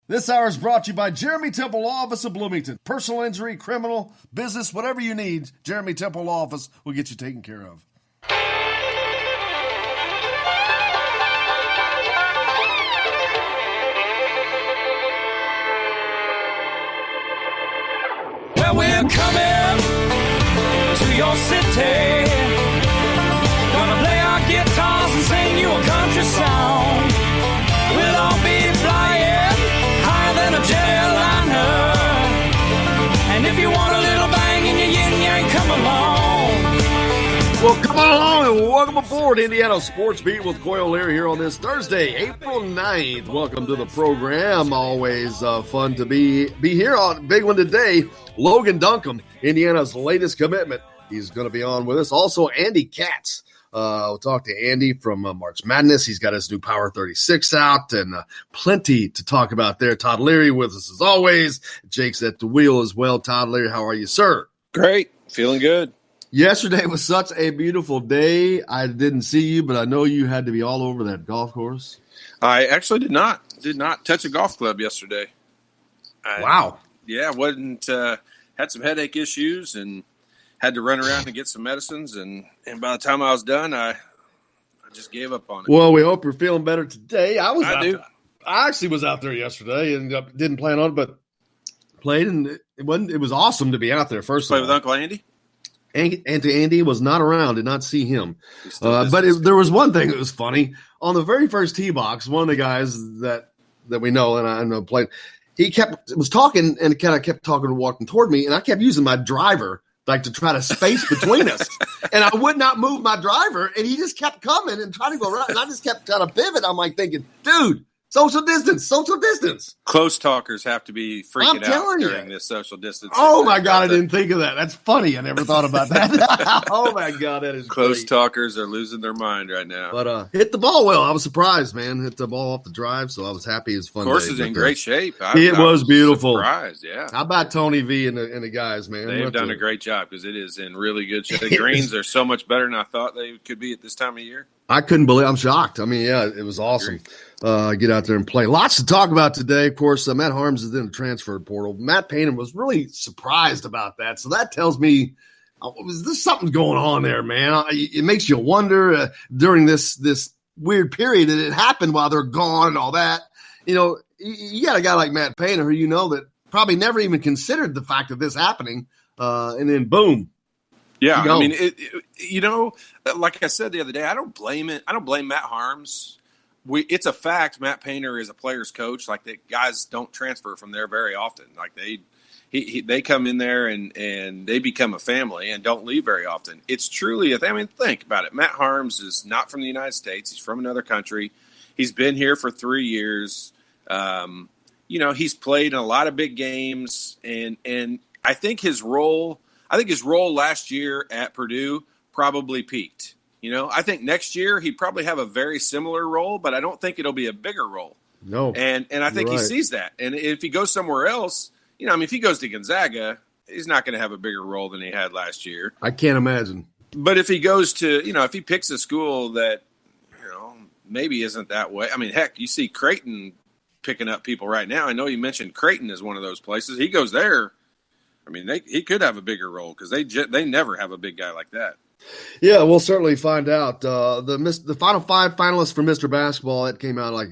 This hour is brought to you by Jeremy Temple Law Office of Bloomington. Personal injury, criminal, business, whatever you need, Jeremy Temple Law Office will get you taken care of. Well, we're coming to your city. Gonna play our guitars and sing you a country song. We'll all be flying higher than a jetliner. And if you want a little bang in your yin-yang, come along. Well, come on along and welcome aboard Indiana Sports Beat with Coy O'Leary here on this Thursday, April 9th. Welcome to the program. Always fun to be here on big one today. Logan Duncombe, Indiana's latest commitment. He's going to be on with us. Also, Andy Katz. We'll talk to Andy from March Madness. He's got his new Power 36 out and plenty to talk about there. Todd Leary with us as always. Jake's at the wheel as well. Todd Leary, how are you, sir? Great. Feeling good. Yesterday was such a beautiful day. I didn't see you, but I know you had to be all over that golf course. I actually did not touch a golf club yesterday. Wow. Yeah, wasn't had some headache issues and had to run around and get some medicines, and by the time I was done, I just gave up on it. Well, we hope you're feeling better today. I actually was out there yesterday and didn't plan on it, but played, and it was awesome to be out there. First of all, play with Uncle Andy. Andy was not around, did not see him. But there was one thing that was funny. On the very first tee box, one of the guys that we know and I know played, he was talking and kind of kept talking and walking toward me, and I kept using my driver like to try to space between us. And I would not move my driver, and he just kept coming and trying to go around, and I just kept trying to pivot. I'm like thinking, dude, social distance. Close talkers have to be freaking out during this social distance. Oh, my God, I didn't think of that. That's funny. I never thought about that. Oh, my God, that is Close great. Talkers are losing their mind right now. But hit the ball well. I was surprised, man. Hit the ball off the drive, so I was happy. It was fun. The course is in great shape. It was beautiful. Surprised, yeah. How about Tony V and the guys, man? They've done a great job because it is in really good shape. The greens are so much better than I thought they could be at this time of year. I couldn't believe. I'm shocked. I mean, yeah, it was awesome. Get out there and play. Lots to talk about today. Of course, Matt Harms is in the transfer portal. Matt Painter was really surprised about that. So that tells me there's something going on there, man. It makes you wonder during this weird period that it happened while they're gone and all that. You know, you got a guy like Matt Painter who you know that probably never even considered the fact of this happening, and then boom. Yeah, I mean, like I said the other day, I don't blame it. I don't blame Matt Harms. It's a fact. Matt Painter is a player's coach. Like, the guys don't transfer from there very often. Like, they come in there and they become a family and don't leave very often. It's truly think about it. Matt Harms is not from the United States. He's from another country. He's been here for 3 years. He's played in a lot of big games, and I think his role last year at Purdue probably peaked. I think next year he'd probably have a very similar role, but I don't think it'll be a bigger role. No. And I think he sees that. And if he goes somewhere else, if he goes to Gonzaga, he's not going to have a bigger role than he had last year. I can't imagine. But if he goes to, if he picks a school that, maybe isn't that way. I mean, heck, you see Creighton picking up people right now. I know you mentioned Creighton as one of those places. He goes there. I mean, he could have a bigger role because they never have a big guy like that. Yeah, we'll certainly find out. The final five finalists for Mr. Basketball, it came out like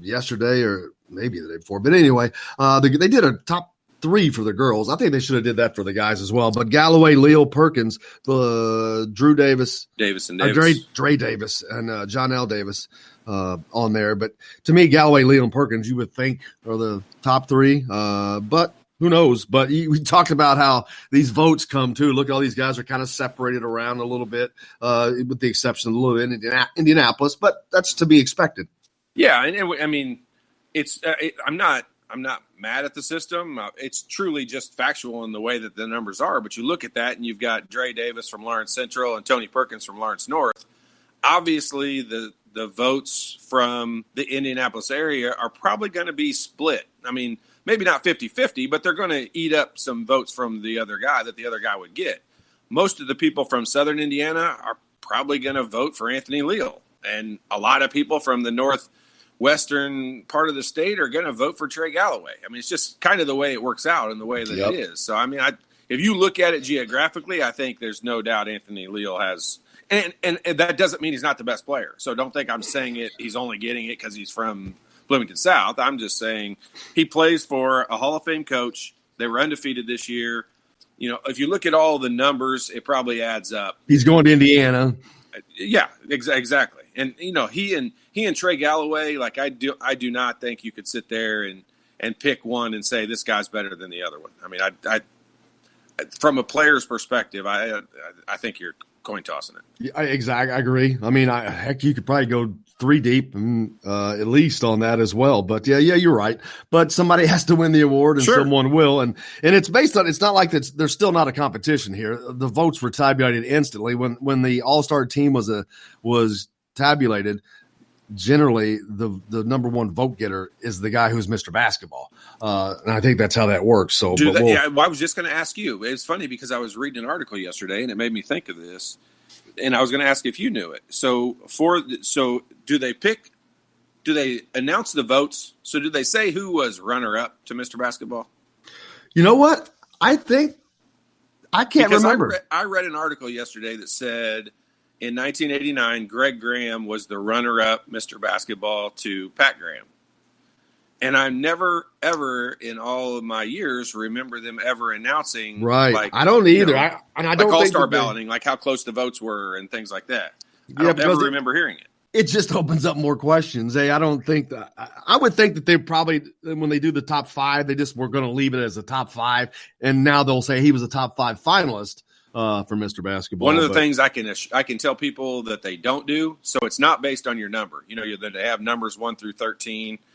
yesterday or maybe the day before. But anyway, they did a top three for the girls. I think they should have did that for the guys as well. But Galloway, Leo Perkins, Drew Davis, Dre Davis, and John L. Davis on there. But to me, Galloway, Leo, and Perkins, you would think are the top three. But who knows? But we talked about how these votes come too. Look, all these guys are kind of separated around a little bit, with the exception of a little bit in Indianapolis. But that's to be expected. Yeah, and I mean, I'm not mad at the system. It's truly just factual in the way that the numbers are. But you look at that, and you've got Dre Davis from Lawrence Central and Tony Perkins from Lawrence North. Obviously, the votes from the Indianapolis area are probably going to be split. I mean, maybe not 50-50, but they're going to eat up some votes from the other guy that the other guy would get. Most of the people from Southern Indiana are probably going to vote for Anthony Leal. And a lot of people from the western part of the state are going to vote for Trey Galloway. I mean, it's just kind of the way it works out and the way that it is. So, I mean, if you look at it geographically, I think there's no doubt Anthony Leal has – and that doesn't mean he's not the best player. So don't think I'm saying it. He's only getting it because he's from Bloomington South. I'm just saying he plays for a Hall of Fame coach. They were undefeated this year. You know, if you look at all the numbers, it probably adds up. He's going to Indiana. Yeah, exactly. And you know, he and Trey Galloway, like I do not think you could sit there and pick one and say this guy's better than the other one. I mean, I from a player's perspective, I think you're coin tossing it. Yeah, exactly. I agree. I mean, heck, you could probably go 3 deep at least on that as well. But yeah, you're right. But somebody has to win the award, and someone will. And it's based on. It's not like there's still not a competition here. The votes were tabulated instantly when the All-Star team was tabulated. Generally, the number one vote getter is the guy who's Mr. Basketball, and I think that's how that works. So, I was just going to ask you. It's funny because I was reading an article yesterday, and it made me think of this. And I was going to ask if you knew it. So do they announce the votes? So do they say who was runner-up to Mr. Basketball? You know what? I can't remember. I read an article yesterday that said in 1989, Greg Graham was the runner-up Mr. Basketball to Pat Graham. And I never, ever in all of my years remember them ever announcing. Right. Like, I don't either. I don't all-star balloting, like how close the votes were and things like that. I don't ever remember hearing it. It just opens up more questions. I don't think that – I would think that they probably – when they do the top 5, they just were going to leave it as a top 5. And now they'll say he was a top 5 finalist for Mr. Basketball. One of the things I can tell people that they don't do, so it's not based on your number. You know, that they have numbers 1 through 13 –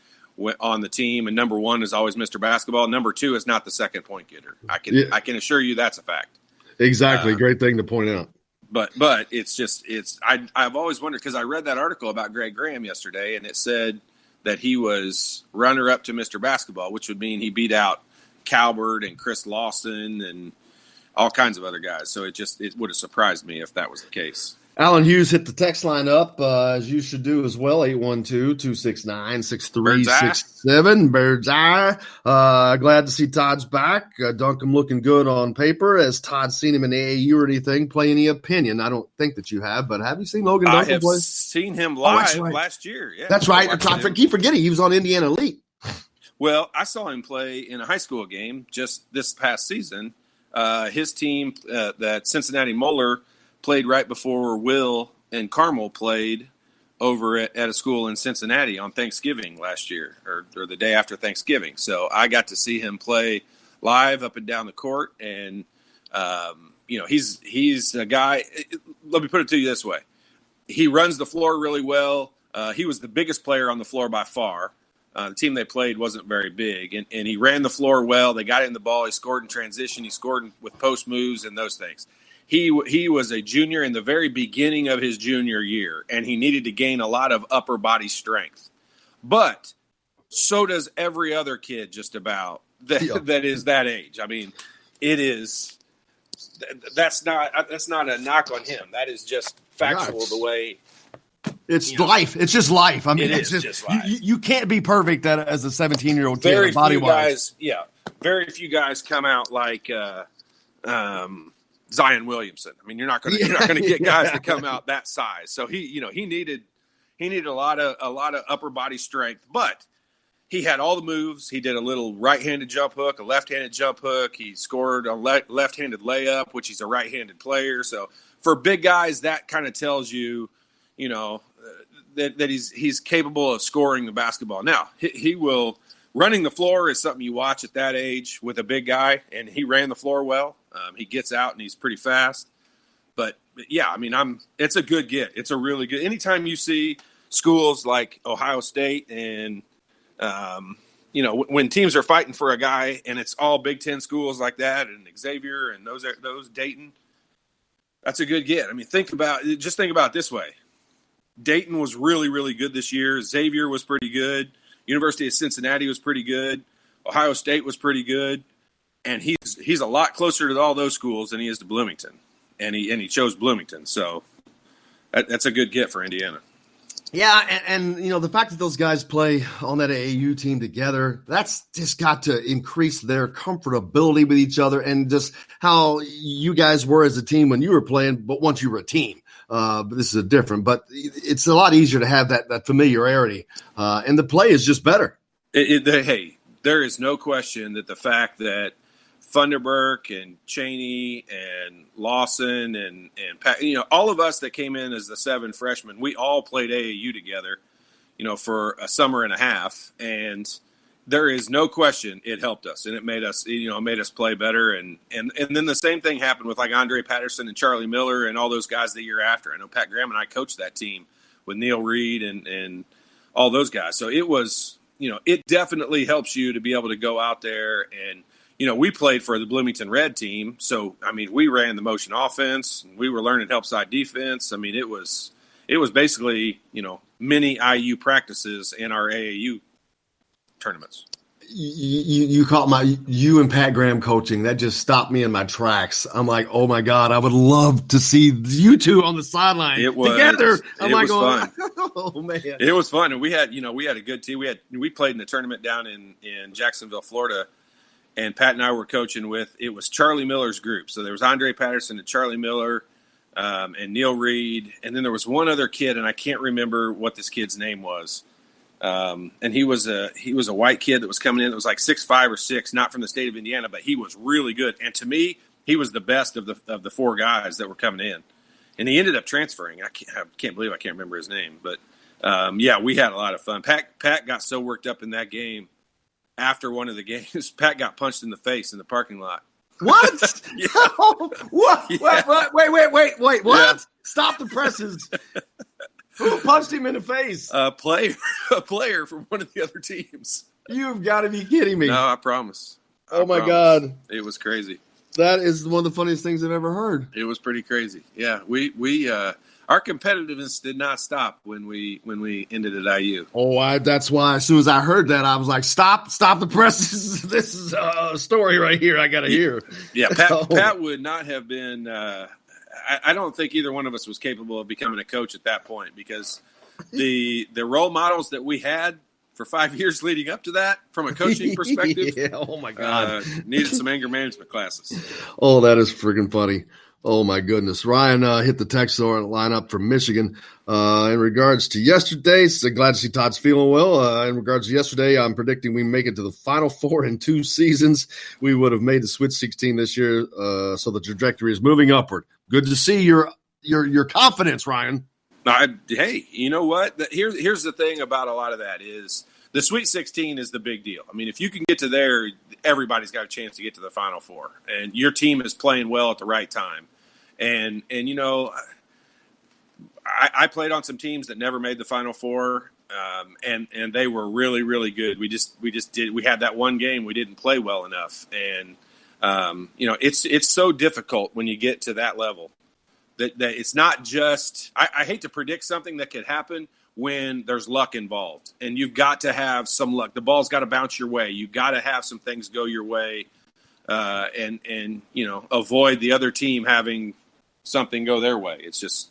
on the team, and number 1 is always Mr. Basketball. Number 2 is not the second point getter. I can assure you that's a fact. Exactly. Great thing to point out. But I've always wondered, because I read that article about Greg Graham yesterday, and it said that he was runner up to Mr. Basketball, which would mean he beat out Calvert and Chris Lawson and all kinds of other guys. So it would have surprised me if that was the case. Alan Hughes hit the text line up, as you should do as well, 812-269-6367. Bird's Eye. Glad to see Todd's back. Duncan looking good on paper. Has Todd seen him in AAU or anything? Play any opinion? I don't think that you have, but have you seen Logan Duncan play? I have seen him live last year. Yeah, that's right. I keep forgetting he was on Indiana Elite. Well, I saw him play in a high school game just this past season. His team, that Cincinnati Moeller, played right before Will and Carmel played over at a school in Cincinnati on Thanksgiving last year, or the day after Thanksgiving. So I got to see him play live up and down the court, and he's a guy. Let me put it to you this way: he runs the floor really well. He was the biggest player on the floor by far. The team they played wasn't very big, and he ran the floor well. They got him the ball. He scored in transition. He scored with post moves and those things. He was a junior in the very beginning of his junior year, and he needed to gain a lot of upper body strength. But so does every other kid just about that is that age. I mean, it is that's not a knock on him. That is just factual the way it's life. It's just life. I mean, it's just life. You can't be perfect as a 17-year-old kid. Very body few guys, very few guys come out like Zion Williamson. I mean, you're not going to get guys that come out that size. So he needed a lot of upper body strength, but he had all the moves. He did a little right-handed jump hook, a left-handed jump hook. He scored a left-handed layup, which he's a right-handed player. So for big guys, that kind of tells you, that he's capable of scoring the basketball. Now he will. Running the floor is something you watch at that age with a big guy, and he ran the floor well. He gets out and he's pretty fast. But yeah, I mean, it's a good get. It's a really good. Anytime you see schools like Ohio State and when teams are fighting for a guy, and it's all Big Ten schools like that, and Xavier and those Dayton, that's a good get. I mean, think about it this way: Dayton was really, really good this year. Xavier was pretty good. University of Cincinnati was pretty good. Ohio State was pretty good. And he's a lot closer to all those schools than he is to Bloomington. And he chose Bloomington. So that's a good get for Indiana. Yeah, and the fact that those guys play on that AAU team together, that's just got to increase their comfortability with each other and just how you guys were as a team when you were playing, but once you were a team. But this is different, but it's a lot easier to have that familiarity, and the play is just better. Hey, there is no question that the fact that Funderburk and Cheney and Lawson and Pat, all of us that came in as the 7 freshmen, we all played AAU together, for a summer and a half. And there is no question it helped us and it made us, play better. And then the same thing happened with like Andre Patterson and Charlie Miller and all those guys the year after. I know Pat Graham and I coached that team with Neil Reed and all those guys. So it was, it definitely helps you to be able to go out there and, we played for the Bloomington Red team. So, we ran the motion offense. And we were learning help side defense. It was basically, mini IU practices in our AAU tournaments. You caught you and Pat Graham coaching. That just stopped me in my tracks. I'm like, oh my God, I would love to see you two on the sideline together. Fun. Oh man, it was fun. And we had a good team. We played in the tournament down in Jacksonville, Florida. And Pat and I were coaching with, it was Charlie Miller's group. So there was Andre Patterson and Charlie Miller and Neil Reed. And then there was one other kid, and I can't remember what this kid's name was. And he was a white kid that was coming in that was like 6'5" or 6", not from the state of Indiana, but he was really good. And to me, he was the best of the 4 guys that were coming in. And he ended up transferring. I can't believe I can't remember his name. But, we had a lot of fun. Pat got so worked up in that game. After one of the games, Pat got punched in the face in the parking lot. What? Yeah. What? Yeah. Wait, what? Yeah. Stop the presses. Who punched him in the face? A player from one of the other teams. You've got to be kidding me. No, I promise. Oh, my God. It was crazy. That is one of the funniest things I've ever heard. It was pretty crazy. Yeah, we our competitiveness did not stop when we ended at IU. Oh, that's why as soon as I heard that, I was like, stop the presses. This is a story right here I got to hear. Yeah, Pat would not have been I don't think either one of us was capable of becoming a coach at that point because the role models that we had for 5 years leading up to that, from a coaching perspective, yeah, oh my God, needed some anger management classes. Oh, that is freaking funny. Oh, my goodness. Ryan hit the text line up from Michigan. In regards to yesterday, so glad to see Todd's feeling well. In regards to yesterday, I'm predicting we make it to the Final Four in 2 seasons. We would have made the Sweet 16 this year, so the trajectory is moving upward. Good to see your confidence, Ryan. Hey, you know what? Here's the thing about a lot of that is the Sweet 16 is the big deal. If you can get to there, everybody's got a chance to get to the Final Four, and your team is playing well at the right time. And I played on some teams that never made the Final Four, and they were really, really good. We had that one game we didn't play well enough, and it's so difficult when you get to that level that it's not just. I hate to predict something that could happen when there's luck involved, and you've got to have some luck. The ball's got to bounce your way. You've got to have some things go your way, and avoid the other team having something go their way. It's just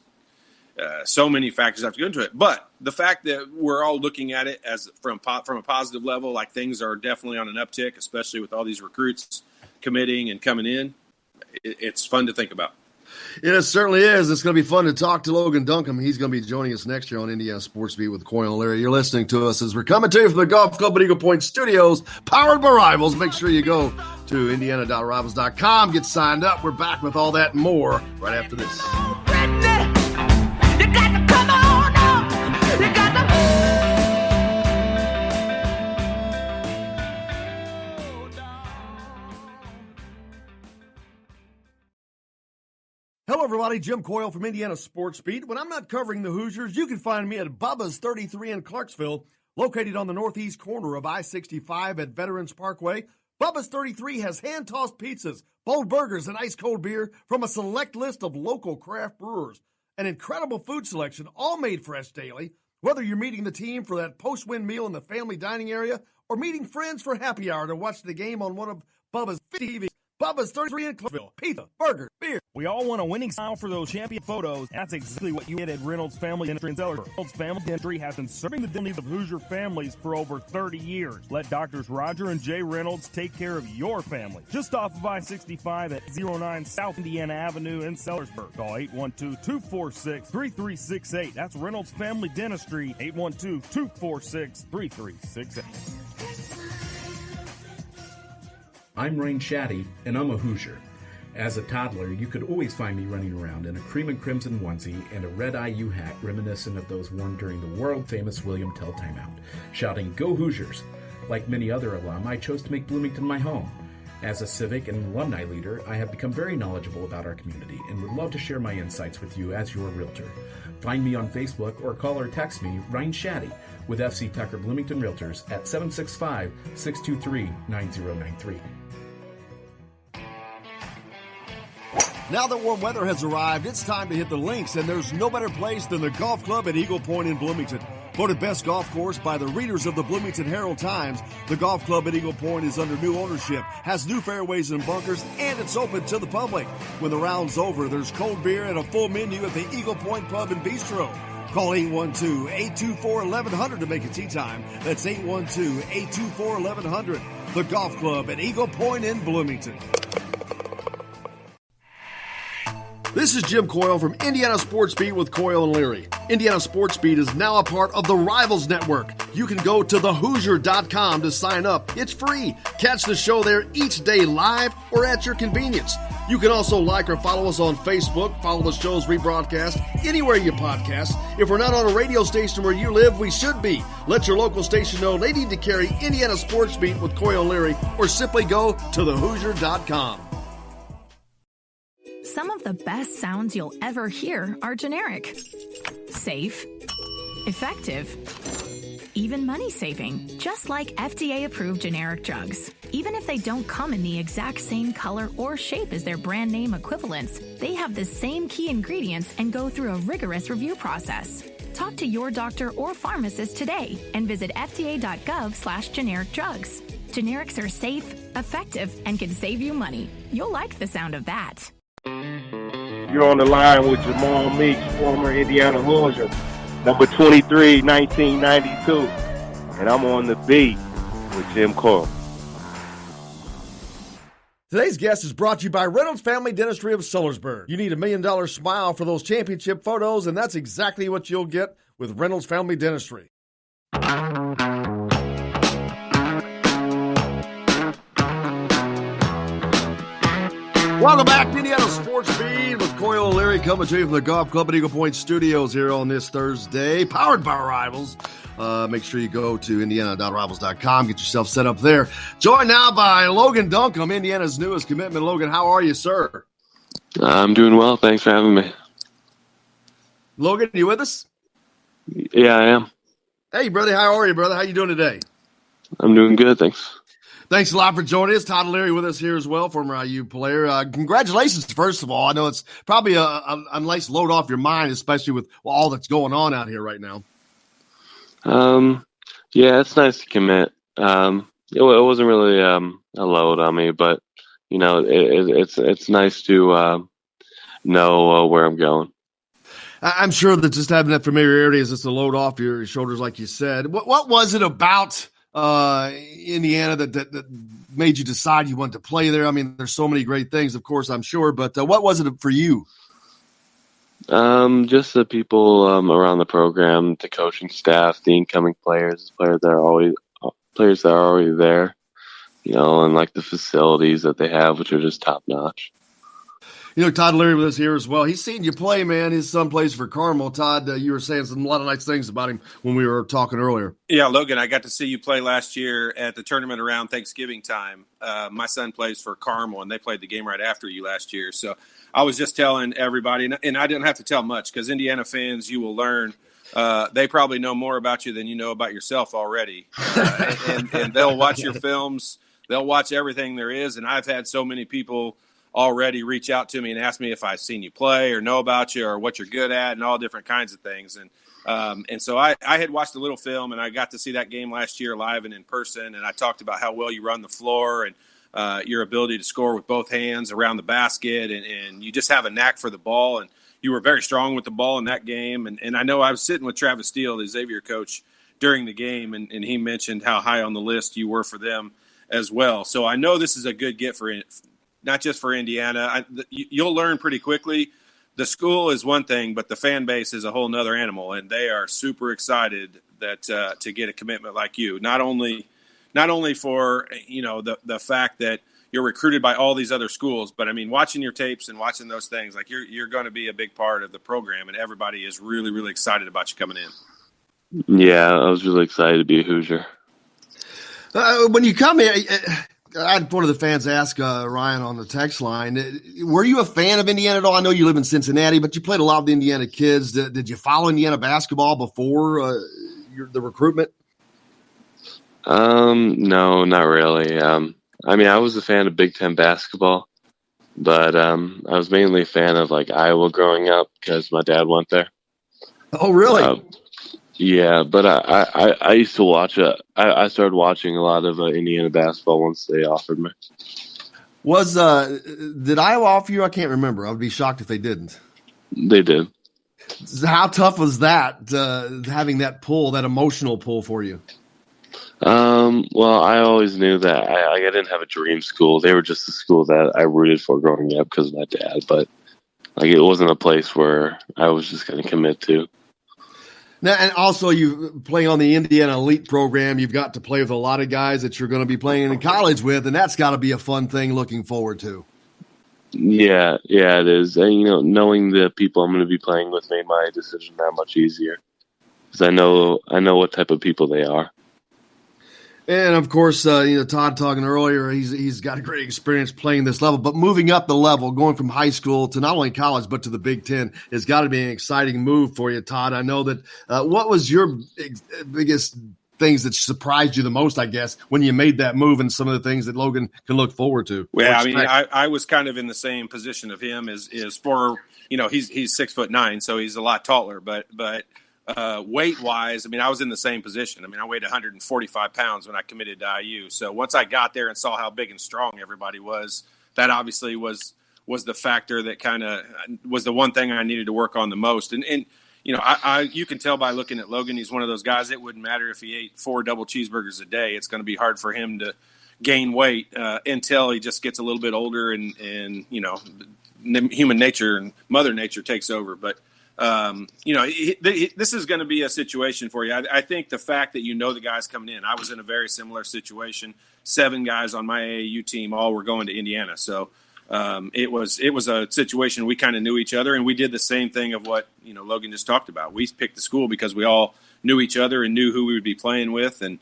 so many factors have to go into it. But the fact that we're all looking at it as from a positive level, like things are definitely on an uptick, especially with all these recruits committing and coming in, it's fun to think about. It certainly is. It's going to be fun to talk to Logan Duncombe. He's going to be joining us next year on Indiana Sports Beat with Coy and Larry. You're listening to us as we're coming to you from the Golf Club at Eagle Point Studios, powered by Rivals. Make sure you go to indiana.rivals.com, get signed up. We're back with all that and more right after this. You got to come on up. You got to. Hello, everybody. Jim Coyle from Indiana Sports Beat. When I'm not covering the Hoosiers, you can find me at Bubba's 33 in Clarksville, located on the northeast corner of I-65 at Veterans Parkway. Bubba's 33 has hand-tossed pizzas, bold burgers, and ice-cold beer from a select list of local craft brewers. An incredible food selection, all made fresh daily. Whether you're meeting the team for that post-win meal in the family dining area or meeting friends for happy hour to watch the game on one of Bubba's TVs, Bubba's 33 in Clarksville. Pizza, burger, beer. We all want a winning smile for those champion photos. That's exactly what you get at Reynolds Family Dentistry in Sellersburg. Reynolds Family Dentistry has been serving the dental needs of Hoosier families for over 30 years. Let Doctors Roger and Jay Reynolds take care of your family. Just off of I-65 at 09 South Indiana Avenue in Sellersburg. Call 812-246-3368. That's Reynolds Family Dentistry, 812-246-3368. I'm Ryan Shaddy, and I'm a Hoosier. As a toddler, you could always find me running around in a cream and crimson onesie and a red IU hat reminiscent of those worn during the world-famous William Tell timeout, shouting, "Go Hoosiers!" Like many other alum, I chose to make Bloomington my home. As a civic and alumni leader, I have become very knowledgeable about our community and would love to share my insights with you as your realtor. Find me on Facebook or call or text me, Ryan Shaddy, with FC Tucker Bloomington Realtors at 765-623-9093. Now that warm weather has arrived, it's time to hit the links, and there's no better place than the Golf Club at Eagle Point in Bloomington. Voted best golf course by the readers of the Bloomington Herald-Times, the Golf Club at Eagle Point is under new ownership, has new fairways and bunkers, and it's open to the public. When the round's over, there's cold beer and a full menu at the Eagle Point Pub and Bistro. Call 812-824-1100 to make a tee time. That's 812-824-1100. The Golf Club at Eagle Point in Bloomington. This is Jim Coyle from Indiana Sports Beat with Coyle and Leary. Indiana Sports Beat is now a part of the Rivals Network. You can go to thehoosier.com to sign up. It's free. Catch the show there each day live or at your convenience. You can also like or follow us on Facebook, follow the show's rebroadcast anywhere you podcast. If we're not on a radio station where you live, we should be. Let your local station know they need to carry Indiana Sports Beat with Coyle and Leary, or simply go to thehoosier.com. Some of the best sounds you'll ever hear are generic, safe, effective, even money-saving, just like FDA-approved generic drugs. Even if they don't come in the exact same color or shape as their brand name equivalents, they have the same key ingredients and go through a rigorous review process. Talk to your doctor or pharmacist today and visit fda.gov/generic drugs. Generics are safe, effective, and can save you money. You'll like the sound of that. You're on the line with Jamal Meeks, former Indiana Hoosier, number 23, 1992. And I'm on the beat with Jim Coyle. Today's guest is brought to you by Reynolds Family Dentistry of Sellersburg. You need $1 million smile for those championship photos, and that's exactly what you'll get with Reynolds Family Dentistry. Welcome back to Indiana Sports Beat with Coyle and Leary, coming to you from the Golf Club at Eagle Point Studios here on this Thursday, powered by Rivals. Make sure you go to indiana.rivals.com, get yourself set up there. Joined now by Logan Duncombe, Indiana's newest commitment. Logan, how are you, sir? I'm doing well. Thanks for having me. Logan, you with us? Yeah, I am. Hey, brother. How are you, brother? How you doing today? I'm doing good, thanks. Thanks a lot for joining us. Todd Leary with us here as well, former IU player. Congratulations, first of all. I know it's probably a nice load off your mind, especially with all that's going on out here right now. Yeah, it's nice to commit. It wasn't really a load on me, but you know, it's nice to know where I'm going. I'm sure that just having that familiarity is just a load off your shoulders, like you said. What was it about Indiana that made you decide you wanted to play there? I mean, there's so many great things, of course, I'm sure, but what was it for you? Just the people around the program, the coaching staff, the incoming players that are already there, you know, and like the facilities that they have, which are just top notch. You know, Todd Leary with us here as well. He's seen you play, man. His son plays for Carmel. Todd, you were saying a lot of nice things about him when we were talking earlier. Yeah, Logan, I got to see you play last year at the tournament around Thanksgiving time. My son plays for Carmel, and they played the game right after you last year. So I was just telling everybody, and I didn't have to tell much because Indiana fans, you will learn. They probably know more about you than you know about yourself already. And they'll watch your films. They'll watch everything there is. And I've had so many people already reach out to me and ask me if I've seen you play or know about you or what you're good at and all different kinds of things. And so I had watched a little film, and I got to see that game last year live and in person. And I talked about how well you run the floor and your ability to score with both hands around the basket, and you just have a knack for the ball. And you were very strong with the ball in that game. And I know I was sitting with Travis Steele, the Xavier coach, during the game, and he mentioned how high on the list you were for them as well. So I know this is a good get for not just for Indiana. You'll learn pretty quickly. The school is one thing, but the fan base is a whole nother animal, and they are super excited that to get a commitment like you. Not only for the fact that you're recruited by all these other schools, but I mean, watching your tapes and watching those things, like you're going to be a big part of the program, and everybody is really, really excited about you coming in. Yeah, I was really excited to be a Hoosier. When you come in, I had one of the fans ask Ryan on the text line, were you a fan of Indiana at all? I know you live in Cincinnati, but you played a lot of the Indiana kids. Did you follow Indiana basketball before the recruitment? No, not really. I mean, I was a fan of Big Ten basketball, but I was mainly a fan of like Iowa growing up because my dad went there. Oh, really? Yeah, but I used to watch it. I started watching a lot of Indiana basketball once they offered me. Did Iowa offer you? I can't remember. I would be shocked if they didn't. They did. How tough was that, having that pull, that emotional pull for you? Well, I always knew that I didn't have a dream school. They were just the school that I rooted for growing up because of my dad. But like, it wasn't a place where I was just going to commit to. Now, and also you play on the Indiana Elite program. You've got to play with a lot of guys that you're going to be playing in college with, and that's got to be a fun thing looking forward to. Yeah, it is. And, knowing the people I'm going to be playing with made my decision that much easier because I know what type of people they are. And of course, Todd talking earlier, he's got a great experience playing this level, but moving up the level, going from high school to not only college, but to the Big Ten has got to be an exciting move for you, Todd. I know that, what was your biggest things that surprised you the most, I guess, when you made that move and some of the things that Logan can look forward to? Well, I mean, I was kind of in the same position of him as for, he's 6'9", so he's a lot taller, but weight wise, I mean, I was in the same position. I mean, I weighed 145 pounds when I committed to IU. So once I got there and saw how big and strong everybody was, that obviously was the factor that kind of was the one thing I needed to work on the most. And you can tell by looking at Logan, he's one of those guys. It wouldn't matter if he ate 4 double cheeseburgers a day. It's going to be hard for him to gain weight until he just gets a little bit older and human nature and Mother Nature takes over. But this is going to be a situation for you. I think the fact that the guys coming in, I was in a very similar situation. 7 guys on my AAU team all were going to Indiana. So it was a situation we kind of knew each other, and we did the same thing of what Logan just talked about. We picked the school because we all knew each other and knew who we would be playing with, and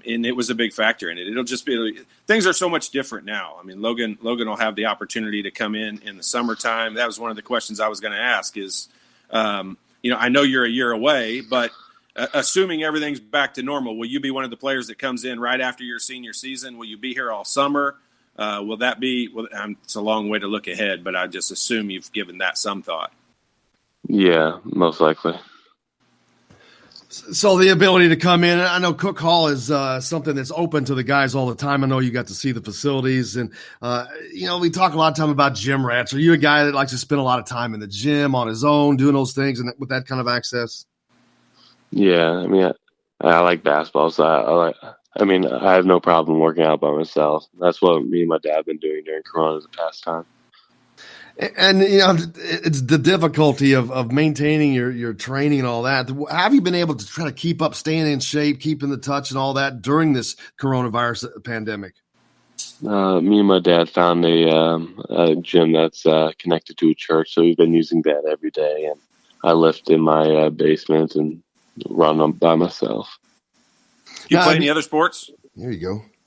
it was a big factor in it. It'll just be things are so much different now. I mean, Logan will have the opportunity to come in the summertime. That was one of the questions I was going to ask is. I know you're a year away, but assuming everything's back to normal, will you be one of the players that comes in right after your senior season? Will you be here all summer? Will that be? It's a long way to look ahead, but I just assume you've given that some thought. Yeah, most likely. So the ability to come in, I know Cook Hall is something that's open to the guys all the time. I know you got to see the facilities, and we talk a lot of time about gym rats. Are you a guy that likes to spend a lot of time in the gym on his own, doing those things, and with that kind of access? Yeah, I mean, I like basketball, so I have no problem working out by myself. That's what me and my dad have been doing during Corona as a pastime. And it's the difficulty of maintaining your training and all that. Have you been able to try to keep up, staying in shape, keeping the touch and all that during this coronavirus pandemic? Me and my dad found a gym that's connected to a church, so we've been using that every day. And I lift in my basement and run by myself. Do you play any other sports? There you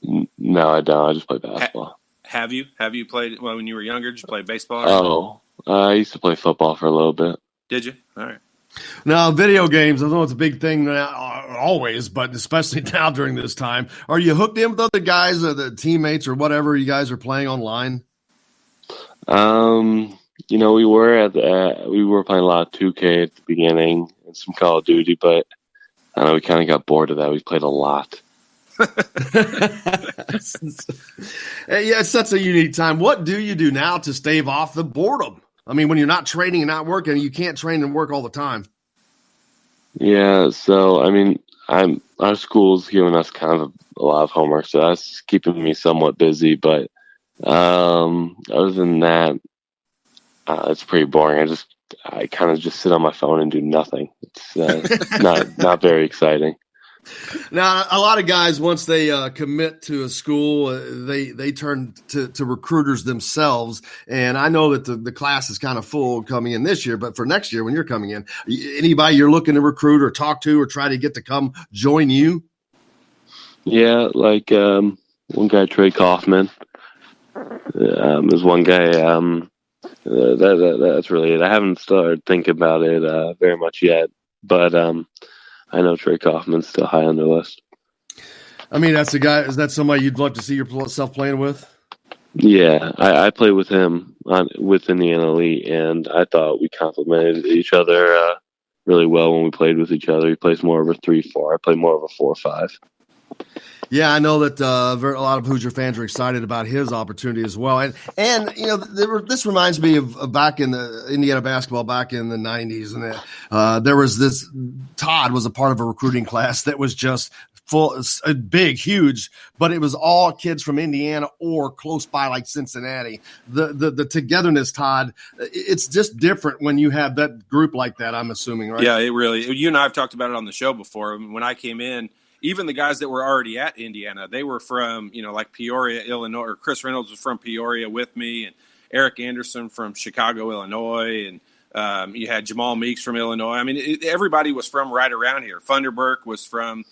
go. No, I don't. I just play basketball. Have you played when you were younger? Did you play baseball? I used to play football for a little bit. Did you? All right. Now, video games, I know it's a big thing now, always, but especially now during this time. Are you hooked in with other guys or the teammates or whatever you guys are playing online? We were playing a lot of 2K at the beginning and some Call of Duty, but I don't know, we kind of got bored of that. We played a lot. Yeah, it's such a unique time. What do you do now to stave off the boredom? I mean, when you're not training and not working, you can't train and work all the time. Yeah, so I mean, our school's giving us kind of a lot of homework, so that's keeping me somewhat busy. But other than that, it's pretty boring. I kind of just sit on my phone and do nothing. It's not very exciting. Now, a lot of guys, once they commit to a school, they turn to recruiters themselves. And I know that the class is kind of full coming in this year, but for next year when you're coming in, anybody you're looking to recruit or talk to or try to get to come join you? Yeah, like one guy, Trey Kaufman, is one guy. That's really it. I haven't started thinking about it very much yet, but I know Trey Kaufman's still high on the list. I mean, that's the guy. Is that somebody you'd love to see yourself playing with? Yeah, I played with him with Indiana Elite, and I thought we complemented each other really well when we played with each other. He plays more of a 3-4. I play more of a 4-5. Yeah, I know that a lot of Hoosier fans are excited about his opportunity as well. And you know, this reminds me of back in the Indiana basketball back in the 90s. And there was this – Todd was a part of a recruiting class that was just big, huge, but it was all kids from Indiana or close by like Cincinnati. The togetherness, Todd, it's just different when you have that group like that, I'm assuming, right? Yeah, it really – you and I have talked about it on the show before. When I came in, even the guys that were already at Indiana, they were from, like Peoria, Illinois, or Chris Reynolds was from Peoria with me, and Eric Anderson from Chicago, Illinois, and you had Jamal Meeks from Illinois. I mean, everybody was from right around here. Funderburk was from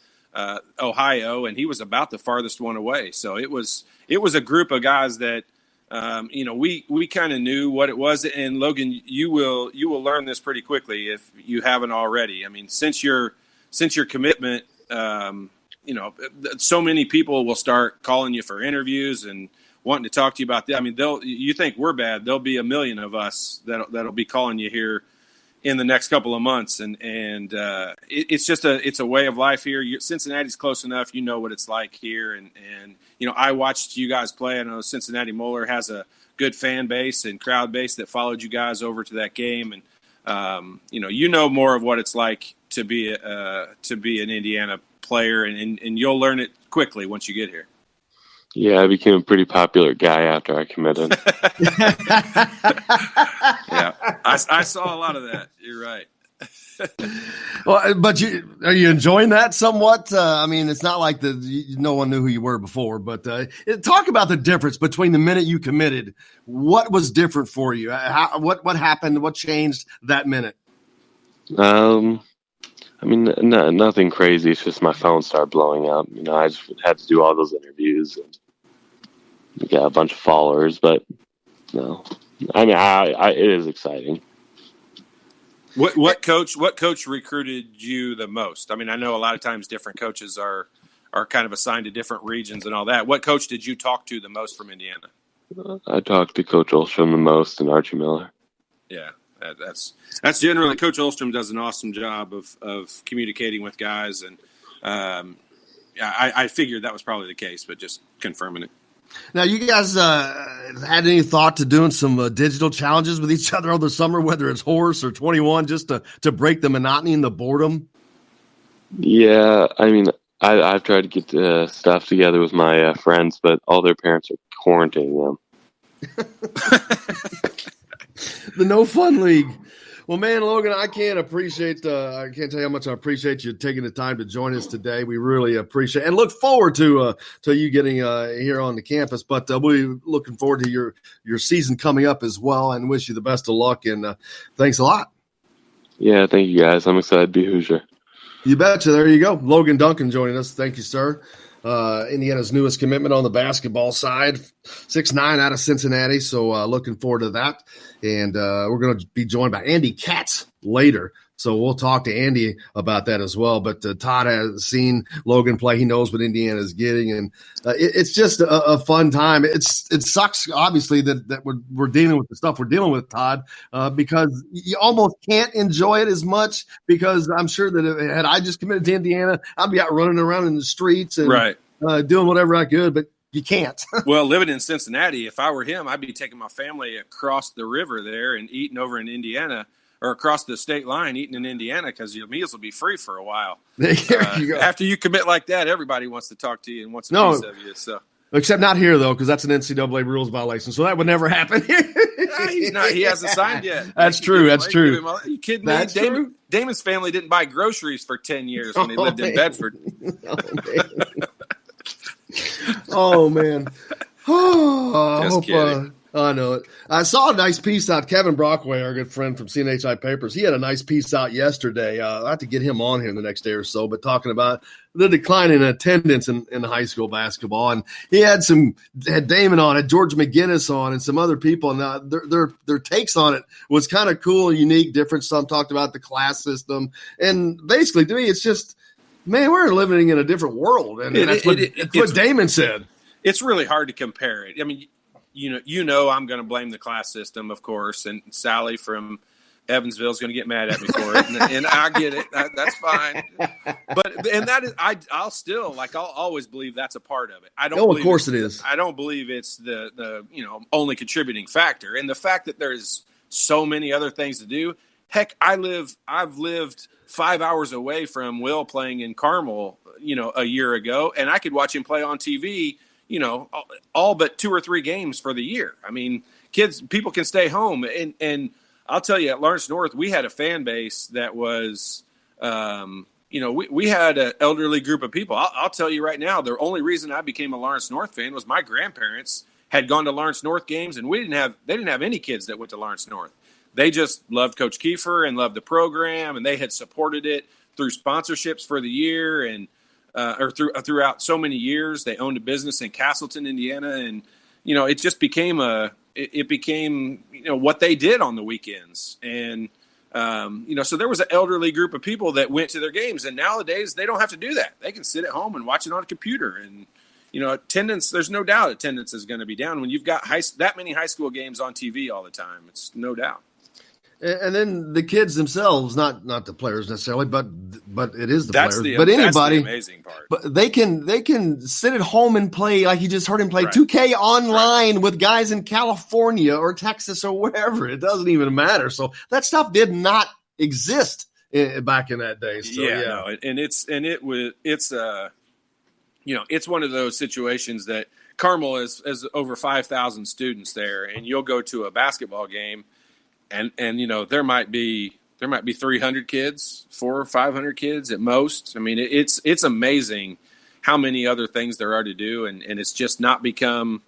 Ohio, and he was about the farthest one away. So it was a group of guys that, we kind of knew what it was. And Logan, you will learn this pretty quickly if you haven't already. I mean, since your commitment, so many people will start calling you for interviews and wanting to talk to you about that. I mean, you think we're bad. There'll be a million of us that'll be calling you here in the next couple of months. And it's just it's a way of life here. Cincinnati's close enough. You know what it's like here. And I watched you guys play. I know Cincinnati Moeller has a good fan base and crowd base that followed you guys over to that game. And, you know more of what it's like to be an Indiana player, and you'll learn it quickly once you get here. Yeah, I became a pretty popular guy after I committed. Yeah, I saw a lot of that. You're right. Well, but are you enjoying that somewhat? I mean, it's not like no one knew who you were before, but talk about the difference between the minute you committed. What was different for you? What happened? What changed that minute? I mean, nothing crazy. It's just my phone started blowing up. I just had to do all those interviews and got a bunch of followers. But no, I mean, it is exciting. What coach recruited you the most? I mean, I know a lot of times different coaches are kind of assigned to different regions and all that. What coach did you talk to the most from Indiana? I talked to Coach Olstrom the most and Archie Miller. Yeah. That's generally Coach Olstrom does an awesome job of communicating with guys, and I figured that was probably the case, but just confirming it. Now, you guys had any thought to doing some digital challenges with each other over the summer, whether it's Horse or 21, just to break the monotony and the boredom? Yeah, I mean, I've tried to get stuff together with my friends, but all their parents are quarantining them. The No Fun League. Well, man, Logan, I can't tell you how much I appreciate you taking the time to join us today. We really appreciate it and look forward to you getting here on the campus. But we're looking forward to your season coming up as well, and wish you the best of luck. And thanks a lot. Yeah, thank you, guys. I'm excited to be Hoosier. You betcha. There you go. Logan Duncan joining us. Thank you, sir. Indiana's newest commitment on the basketball side, 6'9" out of Cincinnati. So looking forward to that. And we're going to be joined by Andy Katz later. So we'll talk to Andy about that as well. But Todd has seen Logan play. He knows what Indiana is getting. And it's just a fun time. It sucks, obviously, that we're dealing with the stuff we're dealing with, Todd, because you almost can't enjoy it as much, because I'm sure that had I just committed to Indiana, I'd be out running around in the streets and right. doing whatever I could, but you can't. Well, living in Cincinnati, if I were him, I'd be taking my family across the river there and eating over in Indiana, or across the state line eating in Indiana, because your meals will be free for a while. There you go. After you commit like that, everybody wants to talk to you and wants a piece of you. So. Except not here, though, because that's an NCAA rules violation. So that would never happen here. He's not. He hasn't signed yet. That's true. That's true. Are you kidding me? Damon's family didn't buy groceries for 10 years when they lived in Bedford. Oh, man. Just kidding. I know it. I saw a nice piece out. Kevin Brockway, our good friend from CNHI Papers, he had a nice piece out yesterday. I have to get him on here the next day or so, but talking about the decline in attendance in high school basketball. And he had Damon on it, George McGinnis on, and some other people. And their takes on it was kind of cool, unique, different. Some talked about the class system. And basically, to me, it's just, man, we're living in a different world. And that's what Damon said. It's really hard to compare it. I mean, you know, I'm going to blame the class system, of course, and Sally from Evansville is going to get mad at me for it, and I get it. That's fine. And that is, I'll still I'll always believe that's a part of it. I don't. Of course it is. I don't believe it's the only contributing factor, and the fact that there's so many other things to do. Heck, I've lived 5 hours away from Will playing in Carmel, a year ago, and I could watch him play on TV. All but 2 or 3 games for the year. I mean, people can stay home. And I'll tell you, at Lawrence North, we had a fan base that was, we had an elderly group of people. I'll tell you right now, the only reason I became a Lawrence North fan was my grandparents had gone to Lawrence North games, and they didn't have any kids that went to Lawrence North. They just loved Coach Kiefer and loved the program, and they had supported it through sponsorships for the year and throughout so many years. They owned a business in Castleton, Indiana, and it just became what they did on the weekends. And so there was an elderly group of people that went to their games, and nowadays they don't have to do that. They can sit at home and watch it on a computer. And attendance, there's no doubt attendance is going to be down when you've got that many high school games on TV all the time. It's no doubt. And then the kids themselves, not the players necessarily, but it is the players. But anybody, that's the amazing part. But they can sit at home and play, like you just heard him play 2K online with guys in California or Texas or wherever. It doesn't even matter. So that stuff did not exist back in that day. So, no, and it's one of those situations that Carmel is over 5,000 students there, and you'll go to a basketball game. And there might be 300 kids, 400 or 500 kids at most. I mean, it's amazing how many other things there are to do, and it's just not become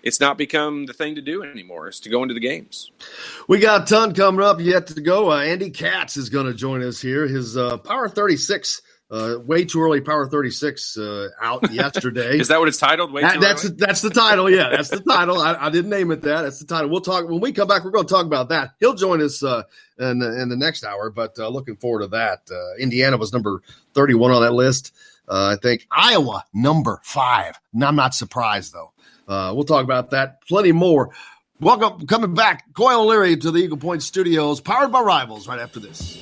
the thing to do anymore. It's to go into the games. We got a ton coming up yet to go. Andy Katz is going to join us here. His Power 36. Way too early Power 36 out yesterday. Is that what it's titled? That's the title. Yeah, that's the title. I didn't name it that. That's the title. We'll talk when we come back. We're going to talk about that. He'll join us in the next hour, but looking forward to that. Indiana was number 31 on that list. I think Iowa number 5. And I'm not surprised though. We'll talk about that. Plenty more. Welcome, coming back, Coyle O'Leary to the Eagle Point Studios, powered by Rivals. Right after this.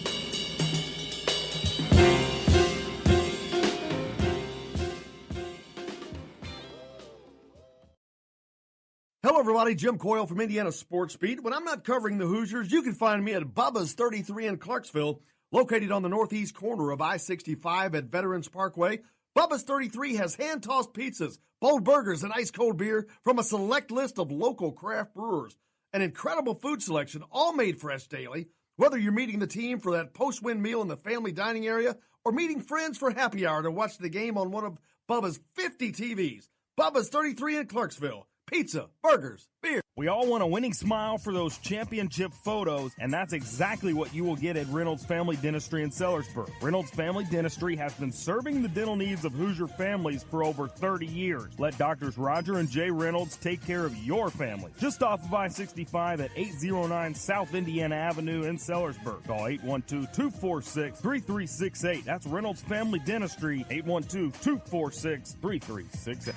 Hello, everybody. Jim Coyle from Indiana Sports Beat. When I'm not covering the Hoosiers, you can find me at Bubba's 33 in Clarksville, located on the northeast corner of I-65 at Veterans Parkway. Bubba's 33 has hand-tossed pizzas, bold burgers, and ice-cold beer from a select list of local craft brewers. An incredible food selection, all made fresh daily. Whether you're meeting the team for that post-win meal in the family dining area or meeting friends for happy hour to watch the game on one of Bubba's 50 TVs. Bubba's 33 in Clarksville. Pizza, burgers, beer. We all want a winning smile for those championship photos, and that's exactly what you will get at Reynolds Family Dentistry in Sellersburg. Reynolds Family Dentistry has been serving the dental needs of Hoosier families for over 30 years. Let Doctors Roger and Jay Reynolds take care of your family. Just off of I-65 at 809 South Indiana Avenue in Sellersburg. Call 812-246-3368. That's Reynolds Family Dentistry, 812-246-3368.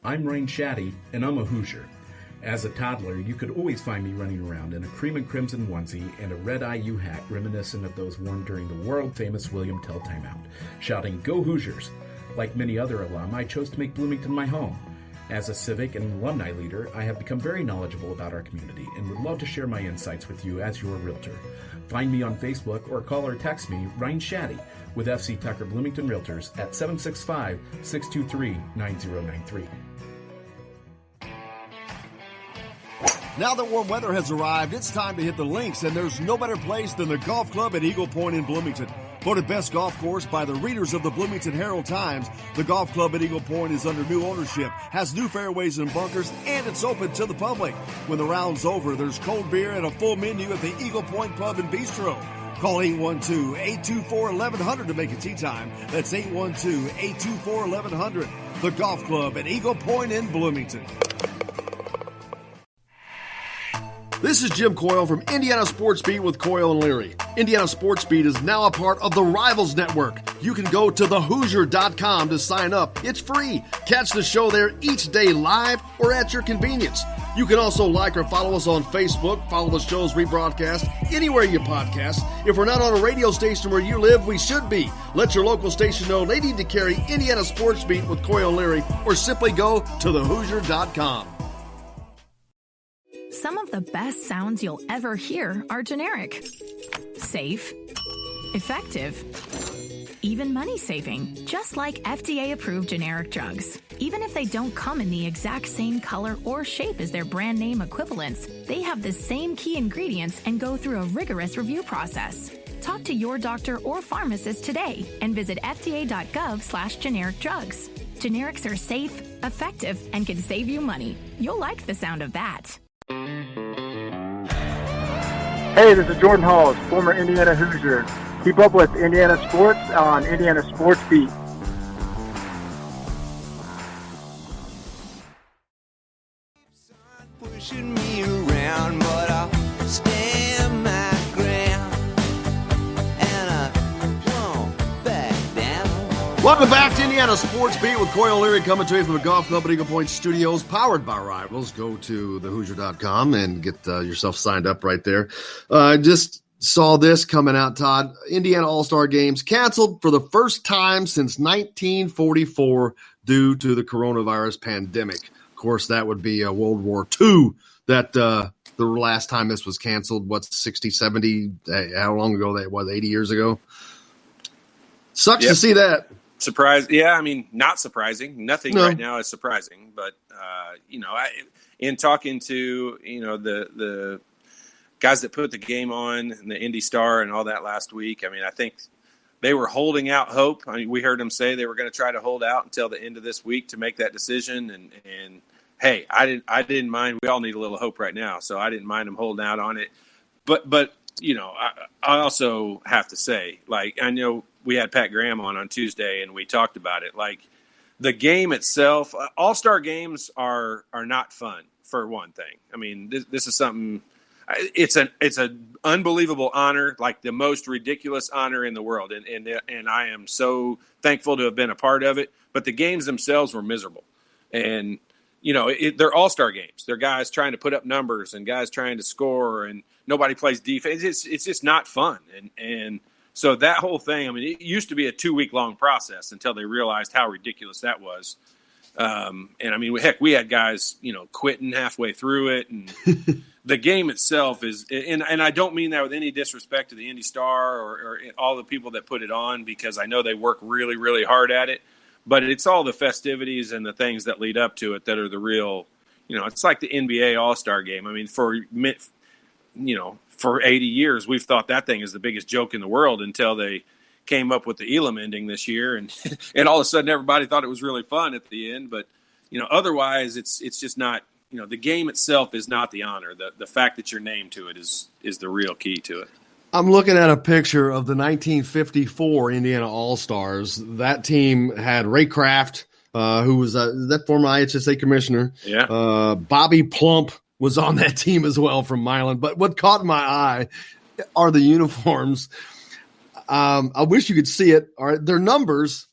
I'm Rain Shaddy, and I'm a Hoosier. As a toddler, you could always find me running around in a cream and crimson onesie and a red IU hat reminiscent of those worn during the world-famous William Tell timeout, shouting, "Go Hoosiers!" Like many other alum, I chose to make Bloomington my home. As a civic and alumni leader, I have become very knowledgeable about our community and would love to share my insights with you as your realtor. Find me on Facebook or call or text me, Ryan Shaddy, with FC Tucker Bloomington Realtors at 765-623-9093. Now that warm weather has arrived, it's time to hit the links, and there's no better place than the golf club at Eagle Point in Bloomington. Voted best golf course by the readers of the Bloomington Herald-Times, the golf club at Eagle Point is under new ownership, has new fairways and bunkers, and it's open to the public. When the round's over, there's cold beer and a full menu at the Eagle Point Pub and Bistro. Call 812-824-1100 to make it tee time. That's 812-824-1100. The golf club at Eagle Point in Bloomington. This is Jim Coyle from Indiana Sports Beat with Coyle and Leary. Indiana Sports Beat is now a part of the Rivals Network. You can go to thehoosier.com to sign up. It's free. Catch the show there each day live or at your convenience. You can also like or follow us on Facebook, follow the show's rebroadcast anywhere you podcast. If we're not on a radio station where you live, we should be. Let your local station know they need to carry Indiana Sports Beat with Coyle and Leary, or simply go to thehoosier.com. Some of the best sounds you'll ever hear are generic, safe, effective, even money-saving, just like FDA-approved generic drugs. Even if they don't come in the exact same color or shape as their brand name equivalents, they have the same key ingredients and go through a rigorous review process. Talk to your doctor or pharmacist today and visit fda.gov/generic drugs. Generics are safe, effective, and can save you money. You'll like the sound of that. Hey, this is Jordan Halls, former Indiana Hoosier. Keep up with Indiana sports on Indiana Sports Beat. Pushing me around, but I'll stand my ground, and I won't back down. Welcome back to Indiana Sports Beat with Coyle Leary, coming to you from the Golf Club at Eagle Point Studios, powered by Rivals. Go to thehoosier.com and get yourself signed up right there. Just saw this coming out, Todd. Indiana All-Star Games canceled for the first time since 1944 due to the coronavirus pandemic. Of course, that would be World War II that the last time this was canceled. What's 60, 70, how long ago that was, 80 years ago? Sucks to see that. Surprise. Yeah, I mean, not surprising. Nothing right now is surprising. But, in talking to, the guys that put the game on and the Indy Star and all that last week, I mean, I think they were holding out hope. I mean, we heard them say they were going to try to hold out until the end of this week to make that decision. And hey, I didn't mind. We all need a little hope right now, so I didn't mind them holding out on it. But I also have to say, like, I know we had Pat Graham on Tuesday and we talked about it. Like, the game itself, all-star games are not fun, for one thing. I mean, this is something. It's an unbelievable honor, like the most ridiculous honor in the world, and I am so thankful to have been a part of it. But the games themselves were miserable, and they're all-star games. They're guys trying to put up numbers and guys trying to score, and nobody plays defense. It's just not fun, and so that whole thing. I mean, it used to be a 2-week-long process until they realized how ridiculous that was. And I mean, heck, we had guys, quitting halfway through it, and the game itself is, and I don't mean that with any disrespect to the Indy Star or all the people that put it on, because I know they work really, really hard at it, but it's all the festivities and the things that lead up to it that are the real, it's like the NBA All-Star Game. I mean, for 80 years, we've thought that thing is the biggest joke in the world until they came up with the Elam ending this year, and all of a sudden everybody thought it was really fun at the end. But otherwise it's just not. The game itself is not the honor. The fact that you're named to it is the real key to it. I'm looking at a picture of the 1954 Indiana All-Stars. That team had Ray Kraft, who was that former IHSA commissioner. Yeah. Bobby Plump was on that team as well from Milan. But what caught my eye are the uniforms. I wish you could see it. All right, their numbers,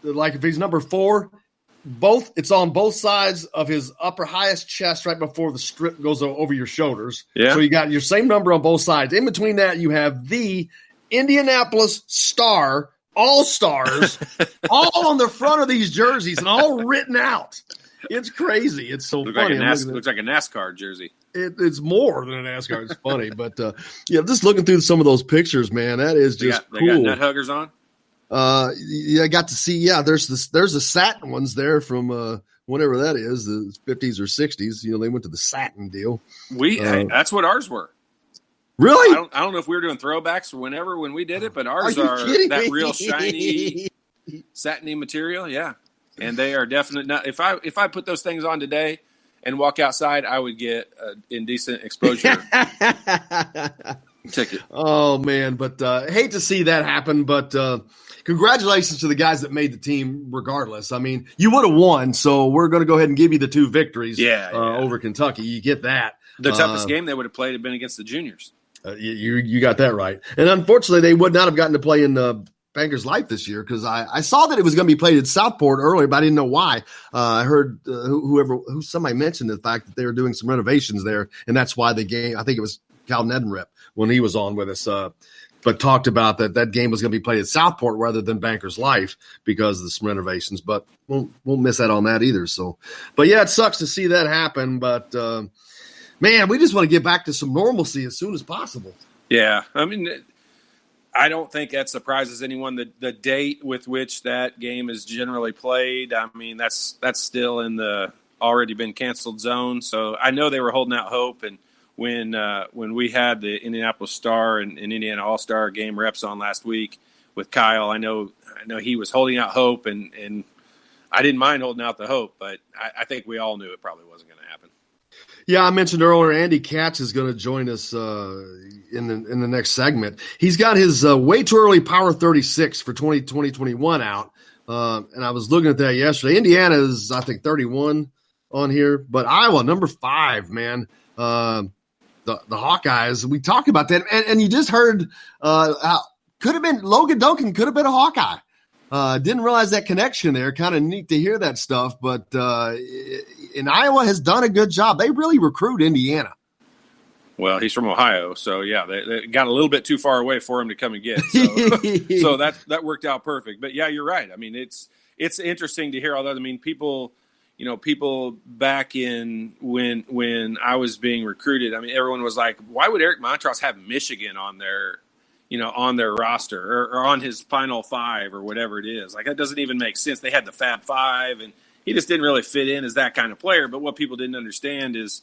like if he's number 4, It's on both sides of his upper highest chest, right before the strip goes over your shoulders. Yeah. So you got your same number on both sides. In between that, you have the Indianapolis Star All-Stars all on the front of these jerseys and all written out. It's crazy. It's so funny. Looks like a NASCAR jersey. It's more than a NASCAR. It's funny. But, just looking through some of those pictures, man, that is just cool. They got nut huggers on? I got to see. Yeah, there's the satin ones there from whatever that is, the 50s or 60s. They went to the satin deal. That's what ours were. Really? I don't know if we were doing throwbacks or when we did it, but ours are that real shiny, satiny material. Yeah, and they are definitely not. If I put those things on today and walk outside, I would get indecent exposure ticket. Oh man, but hate to see that happen. But congratulations to the guys that made the team. Regardless, I mean, you would have won. So we're going to go ahead and give you the 2 victories. Over Kentucky. You get that. The toughest game they would have played had been against the juniors. You got that right. And unfortunately, they would not have gotten to play in Bankers Life this year because I saw that it was going to be played at Southport earlier, but I didn't know why. I heard somebody mentioned the fact that they were doing some renovations there, and that's why the game. I think it was Cal Nedenrep when he was on with us, but talked about that game was going to be played at Southport rather than Bankers Life because of some renovations. But won't miss out on that either. So, but yeah, it sucks to see that happen, but. Man, we just want to get back to some normalcy as soon as possible. Yeah. I mean, I don't think that surprises anyone. The date with which that game is generally played, I mean, that's still in the already been canceled zone. So I know they were holding out hope. And when we had the Indianapolis Star and Indiana All-Star game reps on last week with Kyle, I know he was holding out hope, and I didn't mind holding out the hope, but I think we all knew it probably wasn't going to happen. Yeah, I mentioned earlier Andy Katz is going to join us in the next segment. He's got his way too early Power 36 for 2021 out, and I was looking at that yesterday. Indiana is, I think, 31 on here, but Iowa, number 5, man. The Hawkeyes, we talked about that, and you just heard how could have been Logan Duncan could have been a Hawkeye. Didn't realize that connection there. Kind of neat to hear that stuff, but and Iowa has done a good job. They really recruit Indiana. Well, he's from Ohio, so yeah, they got a little bit too far away for him to come and get. So, so that worked out perfect. But yeah, you're right. I mean, it's interesting to hear all that. I mean, people back in when I was being recruited, I mean, everyone was like, why would Eric Montross have Michigan on their roster or on his final 5 or whatever it is? Like, that doesn't even make sense. They had the Fab 5, and he just didn't really fit in as that kind of player. But what people didn't understand is,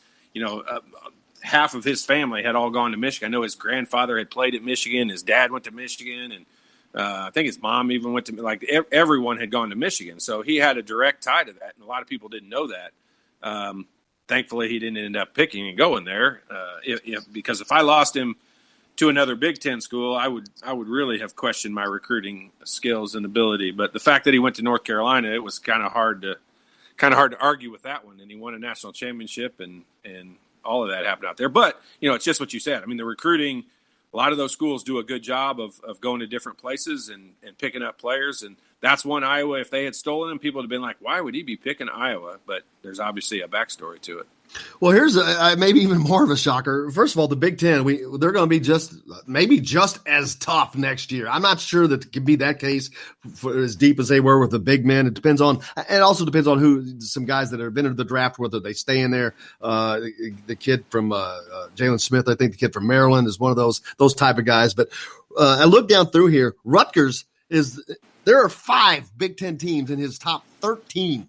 half of his family had all gone to Michigan. I know his grandfather had played at Michigan. His dad went to Michigan, and I think his mom even went to, like, everyone had gone to Michigan. So he had a direct tie to that, and a lot of people didn't know that. Thankfully, he didn't end up picking and going there because if I lost him to another Big Ten school, I would really have questioned my recruiting skills and ability. But the fact that he went to North Carolina, it was kind of hard to argue with that one. And he won a national championship, and all of that happened out there. But it's just what you said. I mean, the recruiting, a lot of those schools do a good job of going to different places and picking up players. And that's one Iowa. If they had stolen him, people would have been like, why would he be picking Iowa? But there's obviously a backstory to it. Well, here's maybe even more of a shocker. First of all, the Big Ten, they're going to be just as tough next year. I'm not sure that it can be that case for as deep as they were with the big men. It also depends on who some guys that have been into the draft, whether they stay in there. The kid from Jalen Smith, I think the kid from Maryland is one of those type of guys. But I look down through here. Rutgers there are 5 Big Ten teams in his top 13.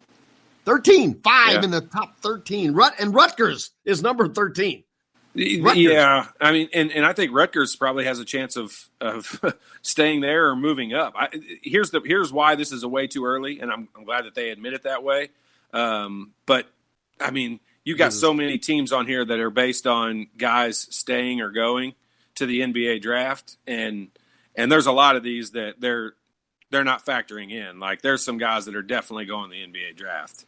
5 in the top 13. And Rutgers is number 13. Rutgers. Yeah, I mean, and I think Rutgers probably has a chance of staying there or moving up. Here's why this is a way too early, and I'm glad that they admit it that way. But I mean, you got so many teams on here that are based on guys staying or going to the NBA draft, and there's a lot of these that they're not factoring in. Like, there's some guys that are definitely going to the NBA draft.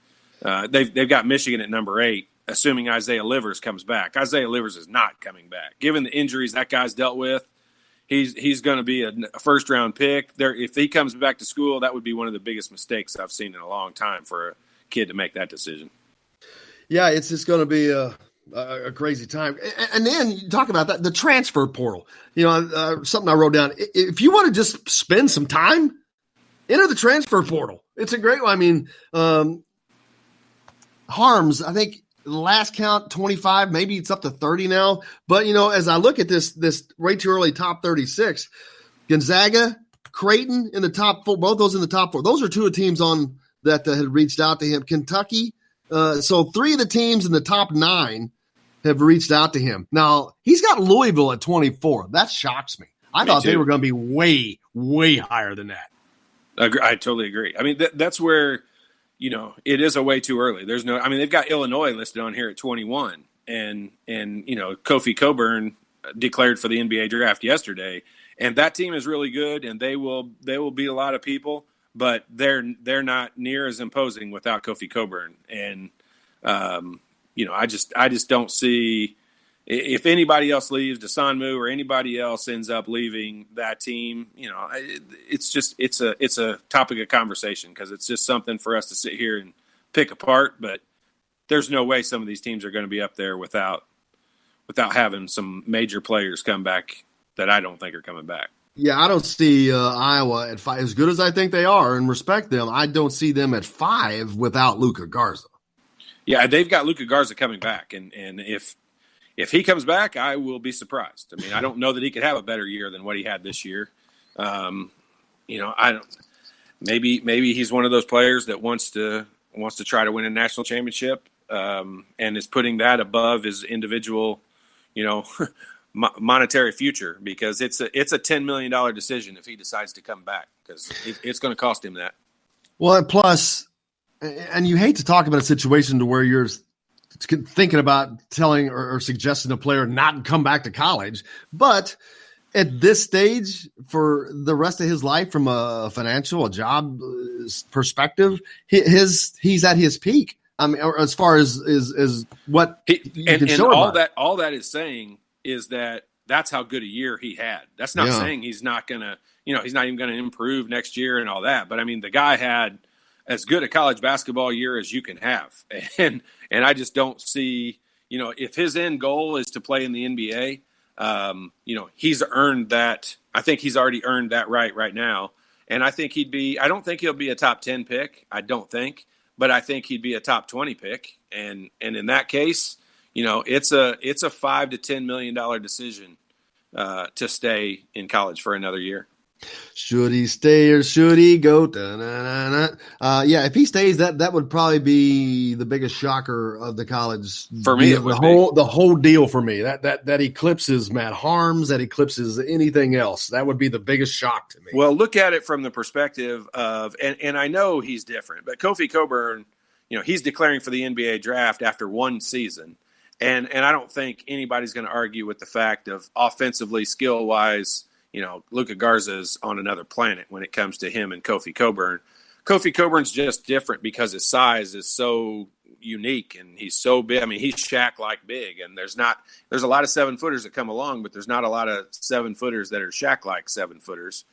They've got Michigan at number 8, assuming Isaiah Livers comes back. Isaiah Livers is not coming back. Given the injuries that guy's dealt with, he's going to be a first-round pick. If he comes back to school, that would be one of the biggest mistakes I've seen in a long time for a kid to make that decision. Yeah, it's just going to be a crazy time. And then you talk about that, the transfer portal. Something I wrote down. If you want to just spend some time, enter the transfer portal. It's a great one. I mean, Harms, I think last count 25, maybe it's up to 30 now. But, as I look at this way too early top 36, Gonzaga, Creighton in the top 4, both those in the top 4. Those are 2 of the teams on that had reached out to him. Kentucky. So 3 of the teams in the top 9 have reached out to him. Now, he's got Louisville at 24. That shocks me. I thought they were going to be way, way higher than that. I totally agree. I mean, that's where, it is a way too early. They've got Illinois listed on here at 21. And Kofi Coburn declared for the NBA draft yesterday. And that team is really good, and they will beat a lot of people. But they're not near as imposing without Kofi Coburn, and I just don't see if anybody else leaves, Desanmu or anybody else ends up leaving that team. It's a topic of conversation because it's just something for us to sit here and pick apart. But there's no way some of these teams are going to be up there without having some major players come back that I don't think are coming back. Yeah, I don't see Iowa at 5. As good as I think they are and respect them, I don't see them at 5 without Luka Garza. Yeah, they've got Luka Garza coming back, and if he comes back, I will be surprised. I mean, I don't know that he could have a better year than what he had this year. I don't. Maybe he's one of those players that wants to try to win a national championship, and is putting that above his individual, monetary future, because it's a $10 million decision if he decides to come back, because it's going to cost him that. Well, and plus, and you hate to talk about a situation to where you're thinking about telling or suggesting a player not come back to college, but at this stage for the rest of his life, from a job perspective, he's at his peak. I mean, as far as what all that is saying is that's how good a year he had. That's not saying he's not going to, he's not even going to improve next year and all that. But I mean, the guy had as good a college basketball year as you can have. And I just don't see, if his end goal is to play in the NBA, he's earned that. I think he's already earned that right now. And I think I don't think he'll be a top 10 pick. I don't think, but I think he'd be a top 20 pick. And in that case, it's a $5 to $10 million decision to stay in college for another year. Should he stay or should he go? If he stays, that would probably be the biggest shocker of the college for me. The whole deal for me that eclipses Matt Harms, that eclipses anything else. That would be the biggest shock to me. Well, look at it from the perspective of, and I know he's different, but Kofi Coburn, he's declaring for the NBA draft after one season. And I don't think anybody's going to argue with the fact of offensively, skill-wise, Luka Garza's on another planet when it comes to him and Kofi Coburn. Kofi Coburn's just different because his size is so unique and he's so big. I mean, he's Shaq-like big, and there's a lot of 7-footers that come along, but there's not a lot of 7-footers that are Shaq-like 7-footers.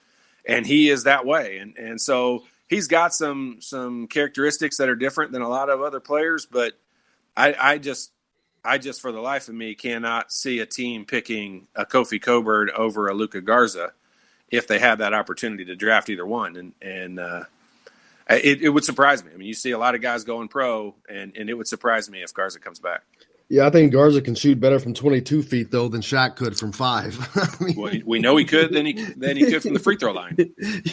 And he is that way. And so he's got some characteristics that are different than a lot of other players, but I just for the life of me cannot see a team picking a Kofi Coburn over a Luka Garza if they have that opportunity to draft either one. And it would surprise me. I mean, you see a lot of guys going pro, and it would surprise me if Garza comes back. Yeah, I think Garza can shoot better from 22 feet, though, than Shaq could from 5. I mean, well, we know he could than he could from the free throw line.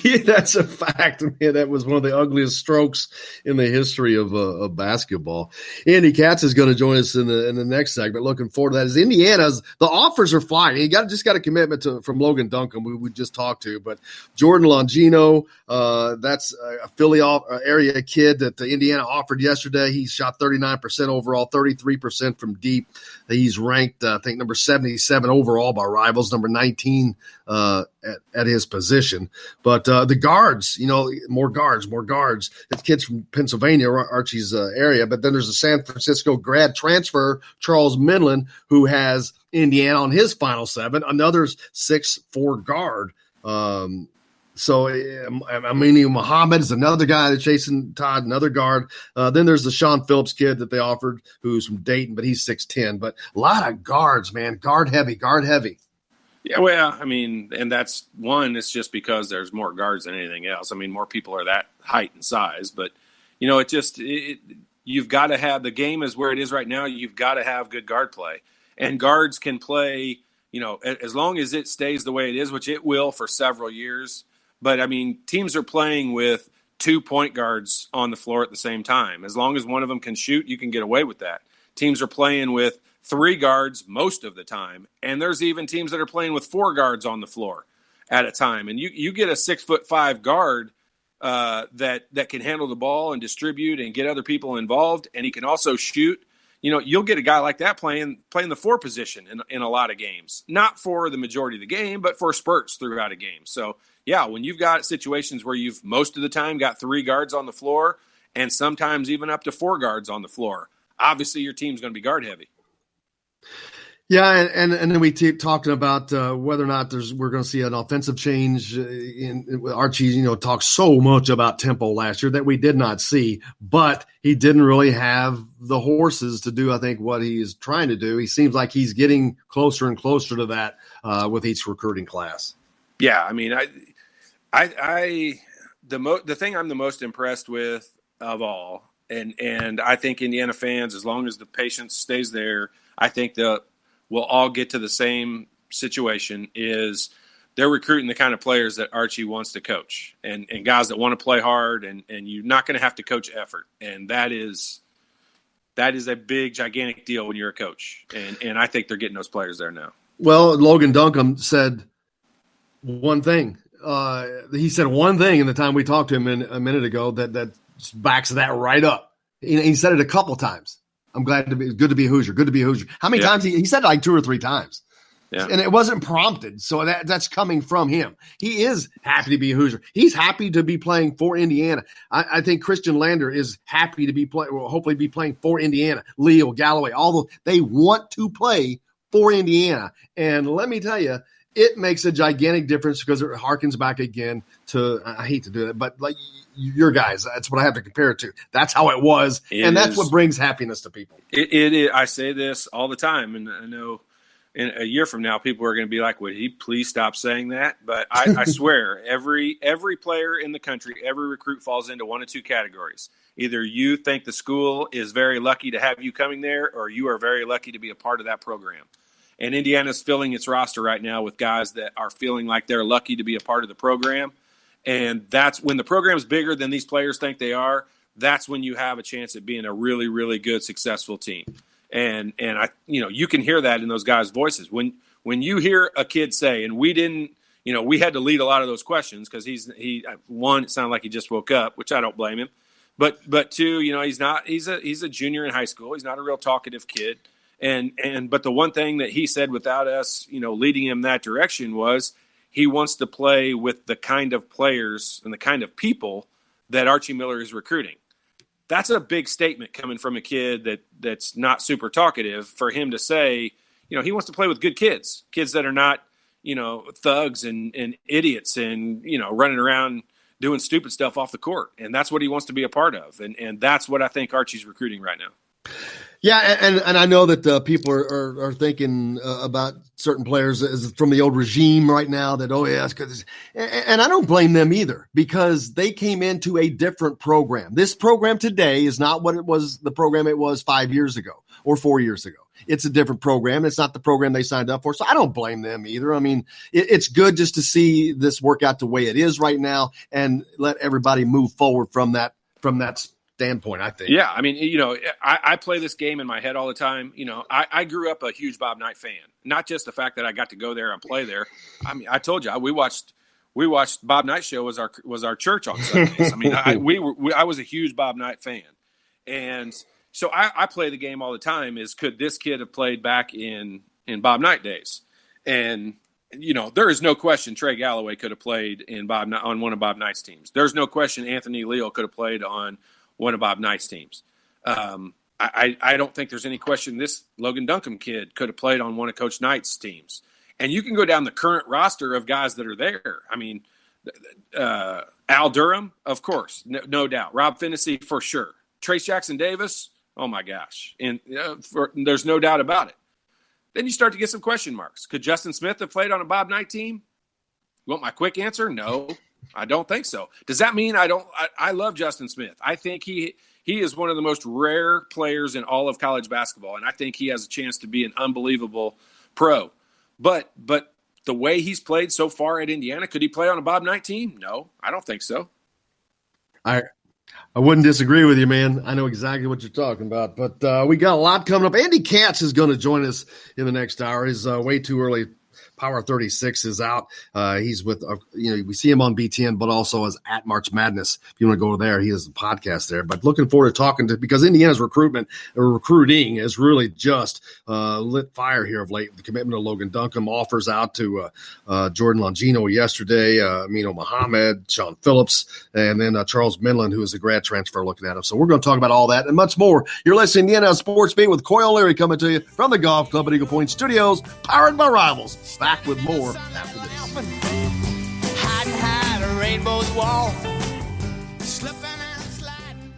Yeah, that's a fact. Man, that was one of the ugliest strokes in the history of basketball. Andy Katz is going to join us in the next segment. Looking forward to that. As Indiana's, the offers are flying. He just got a commitment from Logan Duncan, we just talked to, but Jordan Longino, that's a Philly area kid that Indiana offered yesterday. He shot 39% overall, 33% from deep. He's ranked, I think, number 77 overall by Rivals, number 19 at his position. But the guards, more guards. It's kids from Pennsylvania, Archie's area. But then there's a San Francisco grad transfer, Charles Minlin, who has Indiana on his final 7, another 6'4" guard. So, Muhammad is another guy that's chasing Todd, another guard. Then there's the Sean Phillips kid that they offered, who's from Dayton, but he's 6'10". But a lot of guards, man. Guard heavy. Yeah, well, I mean, and that's one, it's just because there's more guards than anything else. I mean, more people are that height and size. But, you've got to have – the game is where it is right now. You've got to have good guard play. And guards can play – as long as it stays the way it is, which it will for several years. But, I mean, teams are playing with 2 point guards on the floor at the same time. As long as one of them can shoot, you can get away with that. Teams are playing with 3 guards most of the time. And there's even teams that are playing with 4 guards on the floor at a time. And you get a 6'5" guard that can handle the ball and distribute and get other people involved, and he can also shoot. You'll get a guy like that playing the 4 position in a lot of games. Not for the majority of the game, but for spurts throughout a game. So, yeah, when you've got situations where you've most of the time got 3 guards on the floor and sometimes even up to 4 guards on the floor, obviously your team's going to be guard heavy. Yeah, and then we keep talking about whether or not we're going to see an offensive change. Archie, talked so much about tempo last year that we did not see, but he didn't really have the horses to do, I think, what he is trying to do. He seems like he's getting closer and closer to that with each recruiting class. Yeah, I mean, the thing I'm the most impressed with of all, and I think Indiana fans, as long as the patience stays there, I think we'll all get to the same situation, is they're recruiting the kind of players that Archie wants to coach and guys that want to play hard, and you're not going to have to coach effort. And that is a big, gigantic deal when you're a coach. And I think they're getting those players there now. Well, Logan Duncombe said one thing. He said one thing in the time we talked to him a minute ago that backs that right up. He said it a couple times. I'm glad to be good to be a Hoosier. Good to be a Hoosier. How many times he said it like 2 or 3 times? Yeah. And it wasn't prompted. So that's coming from him. He is happy to be a Hoosier. He's happy to be playing for Indiana. I think Christian Lander is happy to hopefully be playing for Indiana. Leo, Galloway, they want to play for Indiana. And let me tell you, it makes a gigantic difference because it harkens back again to, I hate to do it, but like your guys, that's what I have to compare it to. That's how it was. That's what brings happiness to people. I say this all the time, and I know in a year from now, people are going to be like, would he please stop saying that? But I swear, every player in the country, every recruit falls into 1 of 2 categories. Either you think the school is very lucky to have you coming there, or you are very lucky to be a part of that program. And Indiana's filling its roster right now with guys that are feeling like they're lucky to be a part of the program. And that's when the program's bigger than these players think they are. That's when you have a chance at being a really, really good, successful team. And you can hear that in those guys' voices. When you hear a kid say, and we didn't, we had to lead a lot of those questions because one, it sounded like he just woke up, which I don't blame him. But 2, he's a junior in high school. He's not a real talkative kid. But the one thing that he said without us, leading him that direction was he wants to play with the kind of players and the kind of people that Archie Miller is recruiting. That's a big statement coming from a kid that's not super talkative for him to say, he wants to play with good kids that are not, thugs and idiots and, running around doing stupid stuff off the court. And that's what he wants to be a part of. And that's what I think Archie's recruiting right now. Yeah, and I know that people are thinking about certain players as from the old regime right now that, and I don't blame them either because they came into a different program. This program today is not what it was, the program it was 5 years ago or 4 years ago. It's a different program. It's not the program they signed up for, so I don't blame them either. I mean, it's good just to see this work out the way it is right now and let everybody move forward from that standpoint, I think. Yeah, I mean, I play this game in my head all the time. I grew up a huge Bob Knight fan. Not just the fact that I got to go there and play there. I mean, I told you, we watched Bob Knight show was our church on Sundays. I mean, I was a huge Bob Knight fan, and so I play the game all the time. Could this kid have played back in Bob Knight days? And there is no question Trey Galloway could have played on one of Bob Knight's teams. There's no question Anthony Leal could have played on one of Bob Knight's teams. I don't think there's any question this Logan Duncombe kid could have played on one of Coach Knight's teams. And you can go down the current roster of guys that are there. I mean, Al Durham, of course, no doubt. Rob Finney, for sure. Trace Jackson Davis, oh my gosh. And there's no doubt about it. Then you start to get some question marks. Could Justin Smith have played on a Bob Knight team? You want my quick answer? No, I don't think so. Does that mean I love Justin Smith? I think he is one of the most rare players in all of college basketball, and I think he has a chance to be an unbelievable pro. But the way he's played so far at Indiana, could he play on a Bob Knight team? No, I don't think so. I wouldn't disagree with you, man. I know exactly what you're talking about. But we got a lot coming up. Andy Katz is going to join us in the next hour. He's way too early. Power 36 is out. He's with, we see him on BTN, but also as at March Madness. If you want to go there, he has a podcast there. But looking forward to talking because Indiana's recruiting has really just lit fire here of late. The commitment of Logan Duncombe, offers out to Jordan Longino yesterday, Amino Muhammad, Sean Phillips, and then Charles Minlin, who is a grad transfer, looking at him. So we're going to talk about all that and much more. You're listening to Indiana Sports Beat with Coyle Leary coming to you from the Golf Club at Eagle Point Studios, powered by Rivals. Back with more after this. Hiding behind a rainbow's wall. Slipping and sliding.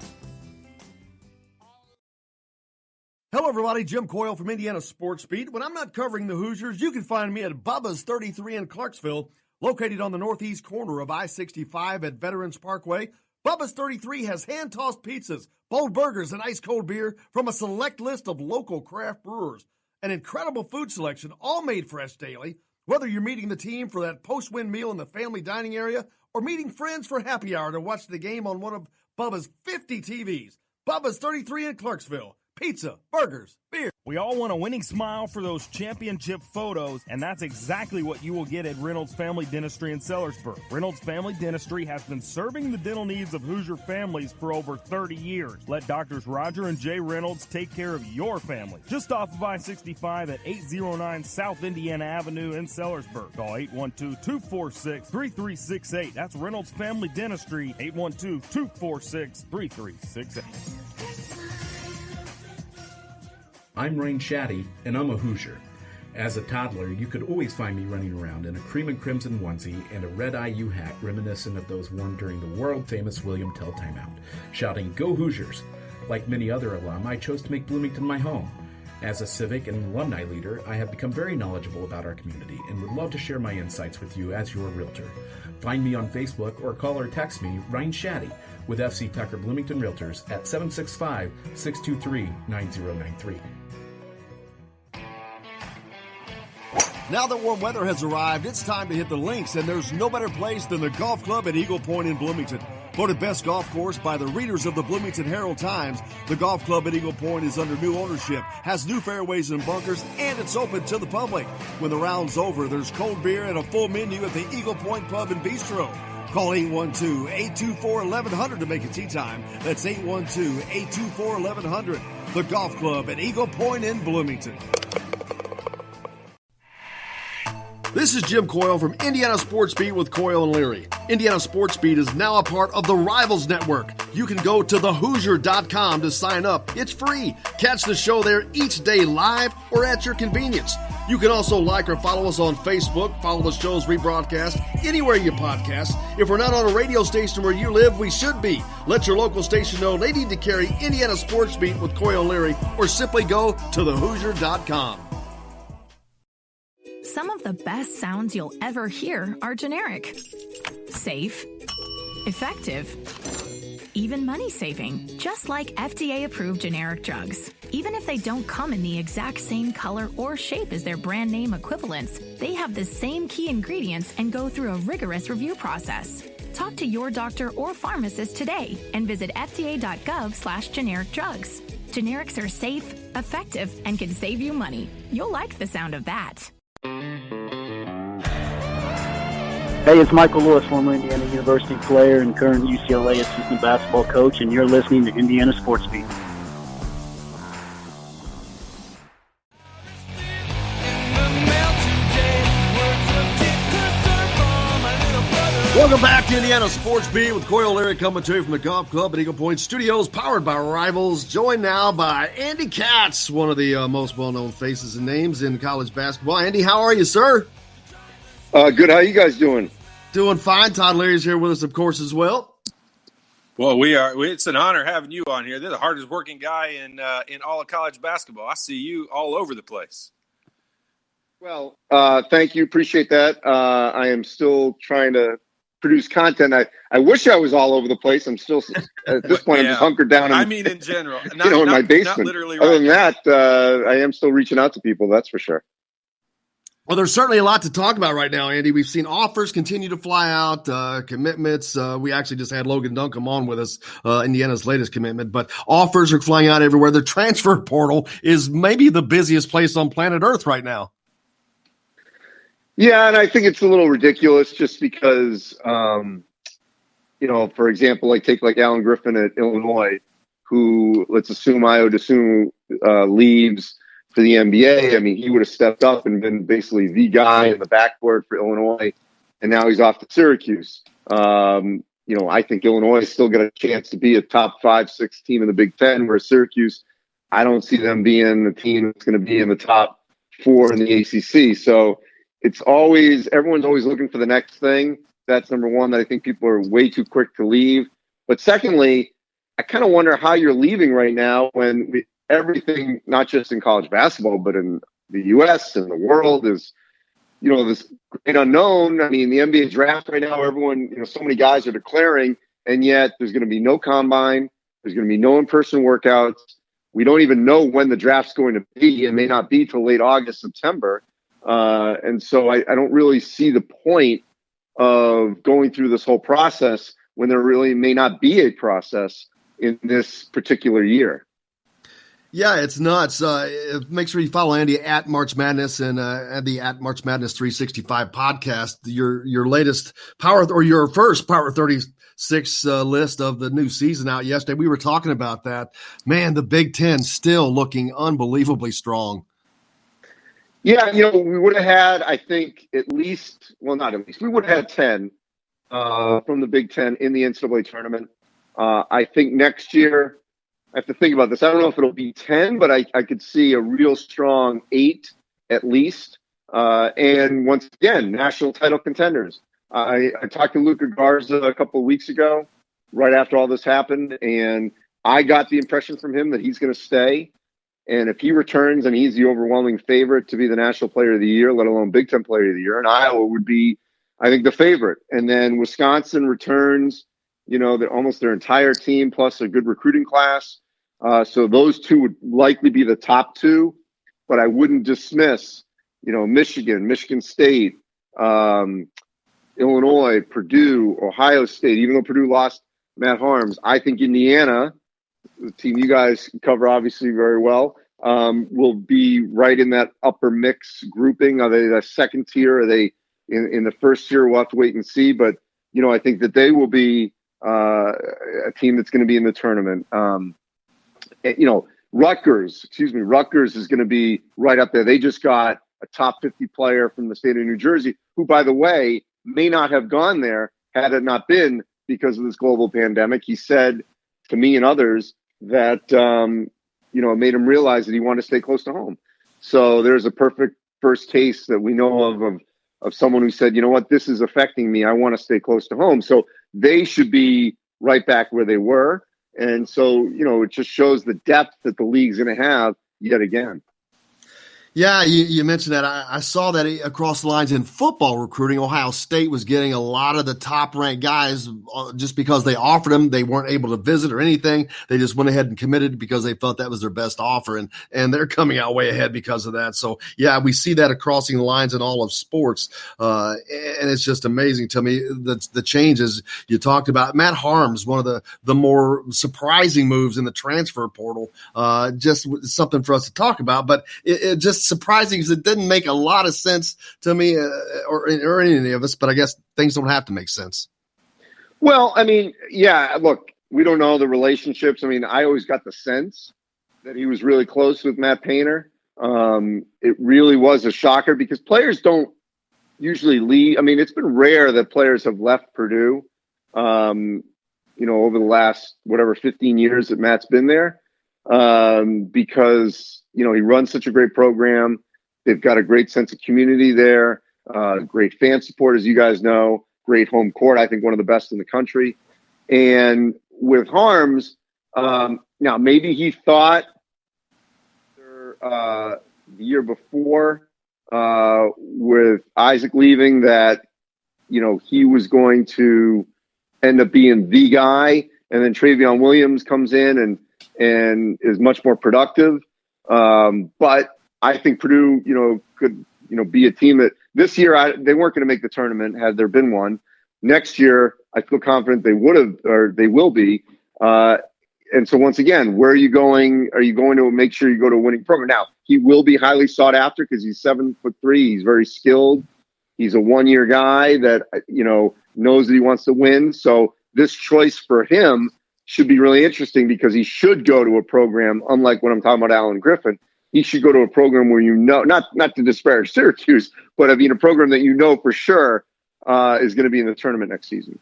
Hello, everybody. Jim Coyle from Indiana Sports Beat. When I'm not covering the Hoosiers, you can find me at Bubba's 33 in Clarksville, located on the northeast corner of I-65 at Veterans Parkway. Bubba's 33 has hand-tossed pizzas, bold burgers, and ice-cold beer from a select list of local craft brewers. An incredible food selection, all made fresh daily. Whether you're meeting the team for that post-win meal in the family dining area or meeting friends for happy hour to watch the game on one of Bubba's 50 TVs. Bubba's 33 in Clarksville. Pizza, burgers, beer. We all want a winning smile for those championship photos, and that's exactly what you will get at Reynolds Family Dentistry in Sellersburg. Reynolds Family Dentistry has been serving the dental needs of Hoosier families for over 30 years. Let Doctors Roger and Jay Reynolds take care of your family. Just off of I-65 at 809 South Indiana Avenue in Sellersburg. Call 812-246-3368. That's Reynolds Family Dentistry, 812-246-3368. I'm Rain Shaddy, and I'm a Hoosier. As a toddler, you could always find me running around in a cream and crimson onesie and a red IU hat reminiscent of those worn during the world-famous William Tell timeout, shouting, "Go Hoosiers!" Like many other alum, I chose to make Bloomington my home. As a civic and alumni leader, I have become very knowledgeable about our community and would love to share my insights with you as your realtor. Find me on Facebook or call or text me, Ryan Shaddy, with FC Tucker Bloomington Realtors at 765-623-9093. Now that warm weather has arrived, it's time to hit the links, and there's no better place than the Golf Club at Eagle Point in Bloomington. Voted best golf course by the readers of the Bloomington Herald-Times, the Golf Club at Eagle Point is under new ownership, has new fairways and bunkers, and it's open to the public. When the round's over, there's cold beer and a full menu at the Eagle Point Pub and Bistro. Call 812-824-1100 to make it tee time. That's 812-824-1100. The Golf Club at Eagle Point in Bloomington. This is Jim Coyle from Indiana Sports Beat with Coyle and Leary. Indiana Sports Beat is now a part of the Rivals Network. You can go to thehoosier.com to sign up. It's free. Catch the show there each day live or at your convenience. You can also like or follow us on Facebook, follow the show's rebroadcast anywhere you podcast. If we're not on a radio station where you live, we should be. Let your local station know they need to carry Indiana Sports Beat with Coyle and Leary, or simply go to thehoosier.com. Some of the best sounds you'll ever hear are generic, safe, effective, even money-saving, just like FDA-approved generic drugs. Even if they don't come in the exact same color or shape as their brand name equivalents, they have the same key ingredients and go through a rigorous review process. Talk to your doctor or pharmacist today and visit fda.gov/generic drugs. Generics are safe, effective, and can save you money. You'll like the sound of that. Hey, it's Michael Lewis, former Indiana University player and current UCLA assistant basketball coach, and you're listening to Indiana Sports Beat. Welcome back to Indiana Sports Beat with Coyle Leary coming to you from the Golf Club at Eagle Point Studios, powered by Rivals. Joined now by Andy Katz, one of the most well-known faces and names in college basketball. Andy, how are you, sir? Good. How you guys doing? Doing fine. Todd Leary's here with us, of course, as well. Well, it's an honor having you on here. They're the hardest working guy in all of college basketball. I see you all over the place. Well, thank you. Appreciate that. I am still trying to produce content. I wish I was all over the place. I'm still at this point. I'm just hunkered down. In general, in my basement. Not literally. Other than that, I am still reaching out to people. That's for sure. Well, there's certainly a lot to talk about right now, Andy. We've seen offers continue to fly out, commitments. We actually just had Logan Duncombe on with us, Indiana's latest commitment, but offers are flying out everywhere. The transfer portal is maybe the busiest place on planet Earth right now. Yeah, and I think it's a little ridiculous just because, for example, take Alan Griffin at Illinois, who, let's assume Io DeSumo leaves for the NBA. I mean, he would have stepped up and been basically the guy in the backcourt for Illinois, and now he's off to Syracuse. I think Illinois has still got a chance to be a top 5-6 team in the Big Ten, where Syracuse, I don't see them being the team that's going to be in the top 4 in the ACC. So everyone's always looking for the next thing. That's number one, that I think people are way too quick to leave. But secondly, I kind of wonder how you're leaving right now when everything, not just in college basketball, but in the U.S. and the world is, this great unknown. I mean, the NBA draft right now, everyone, so many guys are declaring, and yet there's going to be no combine. There's going to be no in-person workouts. We don't even know when the draft's going to be. It may not be till late August, September. And so I don't really see the point of going through this whole process when there really may not be a process in this particular year. Yeah, it's nuts. Make sure you follow Andy at March Madness and the at March Madness 365 podcast. Your latest your first Power 36 list of the new season out yesterday. We were talking about that. Man, the Big Ten still looking unbelievably strong. Yeah, we would have had, I think, we would have had 10 from the Big Ten in the NCAA tournament. I think next year, I have to think about this. I don't know if it'll be 10, but I could see a real strong 8 at least. And once again, national title contenders. I talked to Luka Garza a couple of weeks ago, right after all this happened, and I got the impression from him that he's going to stay. And if he returns and he's the overwhelming favorite to be the National Player of the Year, let alone Big Ten Player of the Year, and Iowa would be, I think, the favorite. And then Wisconsin returns, almost their entire team plus a good recruiting class. So those two would likely be the top 2, but I wouldn't dismiss, Michigan State, Illinois, Purdue, Ohio State. Even though Purdue lost Matt Harms, I think Indiana, the team you guys cover obviously very well, will be right in that upper mix grouping. Are they the second tier? Are they in the first tier? We'll have to wait and see. But, I think that they will be a team that's going to be in the tournament. Rutgers is going to be right up there. They just got a top 50 player from the state of New Jersey, who, by the way, may not have gone there had it not been because of this global pandemic. He said to me and others that, it made him realize that he wanted to stay close to home. So there's a perfect first case that we know of someone who said, this is affecting me. I want to stay close to home. So they should be right back where they were. And so, it just shows the depth that the league's going to have yet again. Yeah, you mentioned that. I saw that across the lines in football recruiting. Ohio State was getting a lot of the top-ranked guys just because they offered them. They weren't able to visit or anything. They just went ahead and committed because they felt that was their best offer, and they're coming out way ahead because of that. So, yeah, we see that crossing the lines in all of sports, and it's just amazing to me the changes you talked about. Matt Harms, one of the more surprising moves in the transfer portal, just something for us to talk about, but it just surprising because it didn't make a lot of sense to me or any of us, but I guess things don't have to make sense. Well, I mean, yeah, look, we don't know the relationships. I mean, I always got the sense that he was really close with Matt Painter. It really was a shocker because players don't usually leave. I mean, it's been rare that players have left Purdue, over the last, 15 years that Matt's been there, because he runs such a great program. They've got a great sense of community there, great fan support, as you guys know. great home court. I think one of the best in the country. And with Harms, now maybe he thought the year before with Isaac leaving that, he was going to end up being the guy, and then Travion Williams comes in and is much more productive. But I think Purdue, could, be a team that this year they weren't going to make the tournament had there been one. Next year, I feel confident they would have, or they will be. And so once again, where are you going? Are you going to make sure you go to a winning program? Now, he will be highly sought after because he's 7'3". He's very skilled. He's a one-year guy that, knows that he wants to win. So this choice for him should be really interesting because he should go to a program, unlike when I'm talking about Alan Griffin, he should go to a program where not to disparage Syracuse, but a program that for sure is going to be in the tournament next season.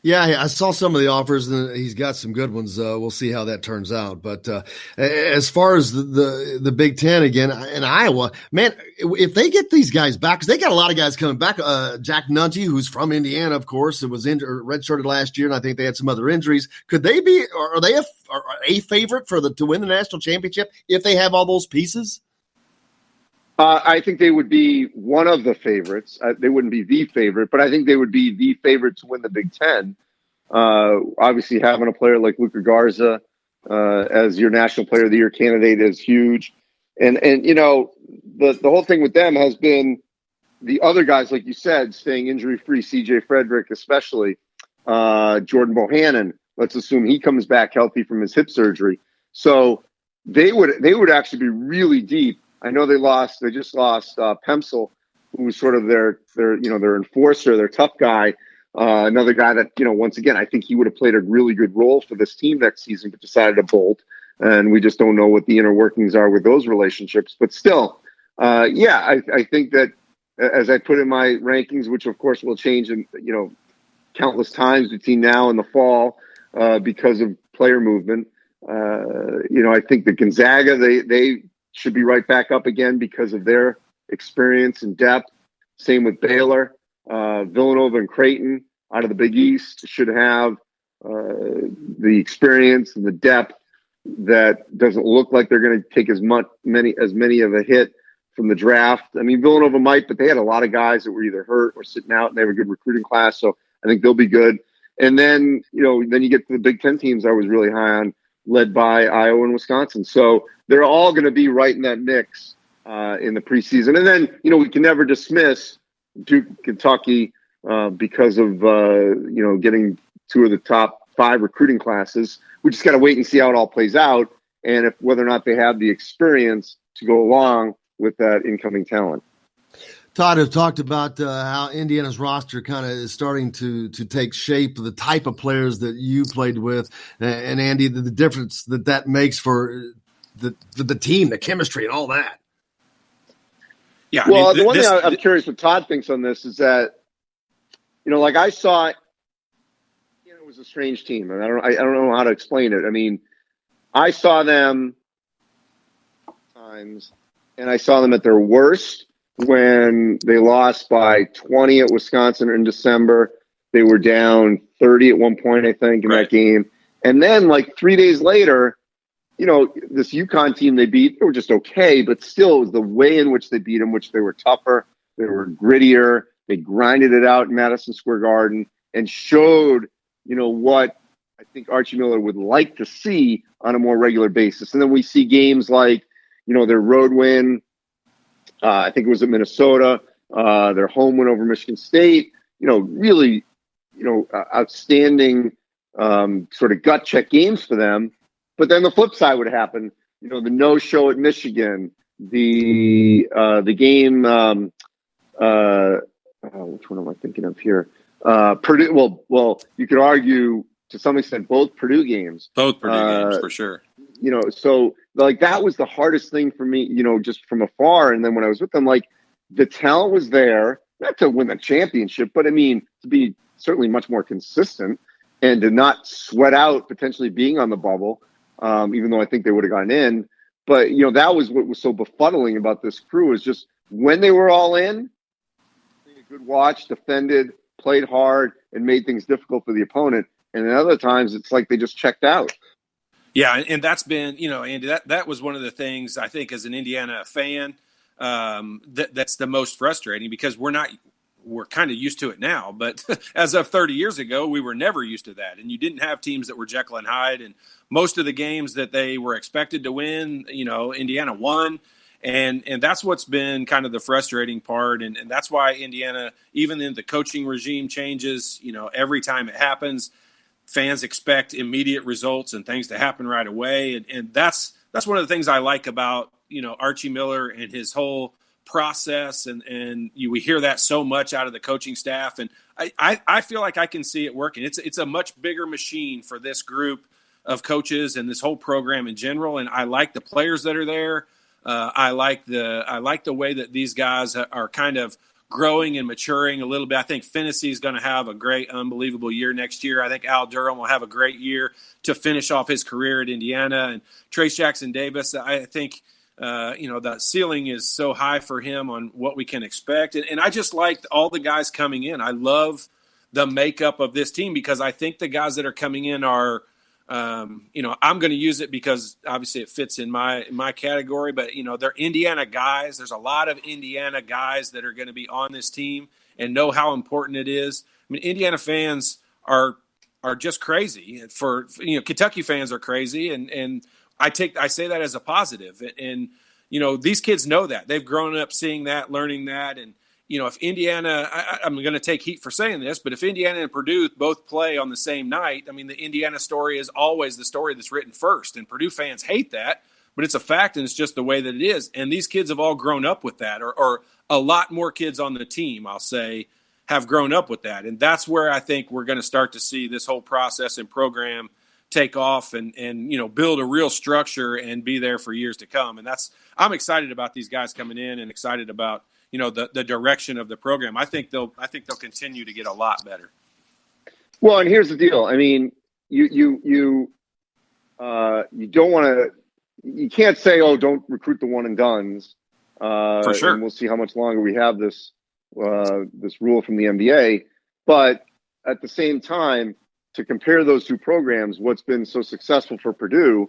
Yeah, I saw some of the offers, and he's got some good ones. We'll see how that turns out. But as far as the Big Ten again, in Iowa, man, if they get these guys back, because they got a lot of guys coming back. Jack Nunty, who's from Indiana, of course, it was redshirted last year, and I think they had some other injuries. Could they be? Are they a favorite to win the national championship if they have all those pieces? I think they would be one of the favorites. They wouldn't be the favorite, but I think they would be the favorite to win the Big Ten. Obviously, having a player like Luka Garza as your National Player of the Year candidate is huge. And the whole thing with them has been the other guys, like you said, staying injury-free, C.J. Frederick especially, Jordan Bohannon. Let's assume he comes back healthy from his hip surgery. So they would actually be really deep. I know they just lost Pemsel, who was sort of their enforcer, their tough guy. Another guy that, once again, I think he would have played a really good role for this team next season, but decided to bolt. And we just don't know what the inner workings are with those relationships. But still, I think that as I put in my rankings, which of course will change in, countless times between now and the fall because of player movement. I think that Gonzaga, they should be right back up again because of their experience and depth. Same with Baylor. Villanova and Creighton out of the Big East should have the experience and the depth that doesn't look like they're going to take as many of a hit from the draft. I mean, Villanova might, but they had a lot of guys that were either hurt or sitting out, and they have a good recruiting class, so I think they'll be good. And then, then you get to the Big Ten teams I was really high on, led by Iowa and Wisconsin. So they're all going to be right in that mix in the preseason. And then, we can never dismiss Duke, Kentucky because of, getting two of the top 5 recruiting classes. We just got to wait and see how it all plays out and whether or not they have the experience to go along with that incoming talent. Todd have talked about how Indiana's roster kind of is starting to take shape, the type of players that you played with, and Andy, the difference that makes for the team, the chemistry, and all that. Yeah. Well, the one thing I'm curious what Todd thinks on this is that, like I saw, it was a strange team, and I don't know how to explain it. I mean, I saw them times, and I saw them at their worst when they lost by 20 at Wisconsin in December. They were down 30 at one point, I think, in that game. And then, like 3 days later, this UConn team they beat, they were just okay, but still it was the way in which they beat them, which they were tougher, they were grittier, they grinded it out in Madison Square Garden and showed, what I think Archie Miller would like to see on a more regular basis. And then we see games like, their road win, I think it was at Minnesota, their home win over Michigan State, really, outstanding sort of gut check games for them. But then the flip side would happen, the no-show at Michigan, the game, which one am I thinking of here? Purdue. Well, you could argue to some extent both Purdue games. Both Purdue games, for sure. So like that was the hardest thing for me, just from afar. And then when I was with them, like the talent was there, not to win the championship, but I mean, to be certainly much more consistent and to not sweat out potentially being on the bubble. Even though I think they would have gotten in. But, that was what was so befuddling about this crew is just when they were all in, a good watch, defended, played hard, and made things difficult for the opponent. And then other times it's like they just checked out. Yeah, and that's been, Andy, that was one of the things I think as an Indiana fan that's the most frustrating, because we're kind of used to it now, but as of 30 years ago, we were never used to that. And you didn't have teams that were Jekyll and Hyde, and most of the games that they were expected to win, Indiana won. And that's what's been kind of the frustrating part. And that's why Indiana, even in the coaching regime changes, every time it happens, fans expect immediate results and things to happen right away. And that's one of the things I like about, Archie Miller and his whole process. And we hear that so much out of the coaching staff. And I feel like I can see it working. It's a much bigger machine for this group of coaches and this whole program in general. And I like the players that are there. I like the way that these guys are kind of growing and maturing a little bit. I think Fennessy is going to have a great, unbelievable year next year. I think Al Durham will have a great year to finish off his career at Indiana. And Trace Jackson Davis, I think, the ceiling is so high for him on what we can expect. And I just like all the guys coming in. I love the makeup of this team, because I think the guys that are coming in are, I'm going to use it because obviously it fits in my category, but they're Indiana guys. There's a lot of Indiana guys that are going to be on this team and know how important it is. I mean, Indiana fans are just crazy. For Kentucky fans are crazy, and I say that as a positive. And these kids know that. They've grown up seeing that, learning that, and if Indiana, I'm going to take heat for saying this, but if Indiana and Purdue both play on the same night, I mean, the Indiana story is always the story that's written first. And Purdue fans hate that, but it's a fact, and it's just the way that it is. And these kids have all grown up with that, or a lot more kids on the team, I'll say, have grown up with that. And that's where I think we're going to start to see this whole process and program take off and build a real structure and be there for years to come. And I'm excited about these guys coming in and excited about the direction of the program. I think they'll continue to get a lot better. Well, and here's the deal. I mean, you don't want to. You can't say, "Oh, don't recruit the one and dones." For sure. And we'll see how much longer we have this rule from the NBA. But at the same time, to compare those two programs, what's been so successful for Purdue,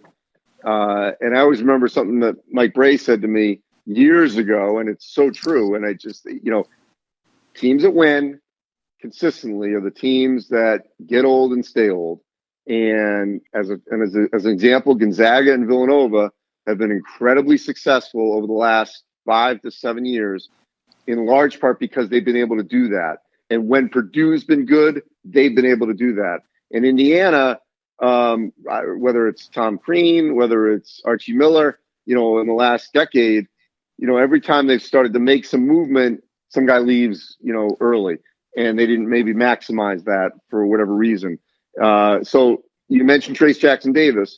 and I always remember something that Mike Bray said to me years ago, and it's so true. And I just, teams that win consistently are the teams that get old and stay old. And as an example, Gonzaga and Villanova have been incredibly successful over the last 5 to 7 years, in large part because they've been able to do that. And when Purdue's been good, they've been able to do that. In Indiana, whether it's Tom Crean, whether it's Archie Miller, in the last decade, every time they've started to make some movement, some guy leaves, early, and they didn't maybe maximize that for whatever reason. So you mentioned Trace Jackson Davis,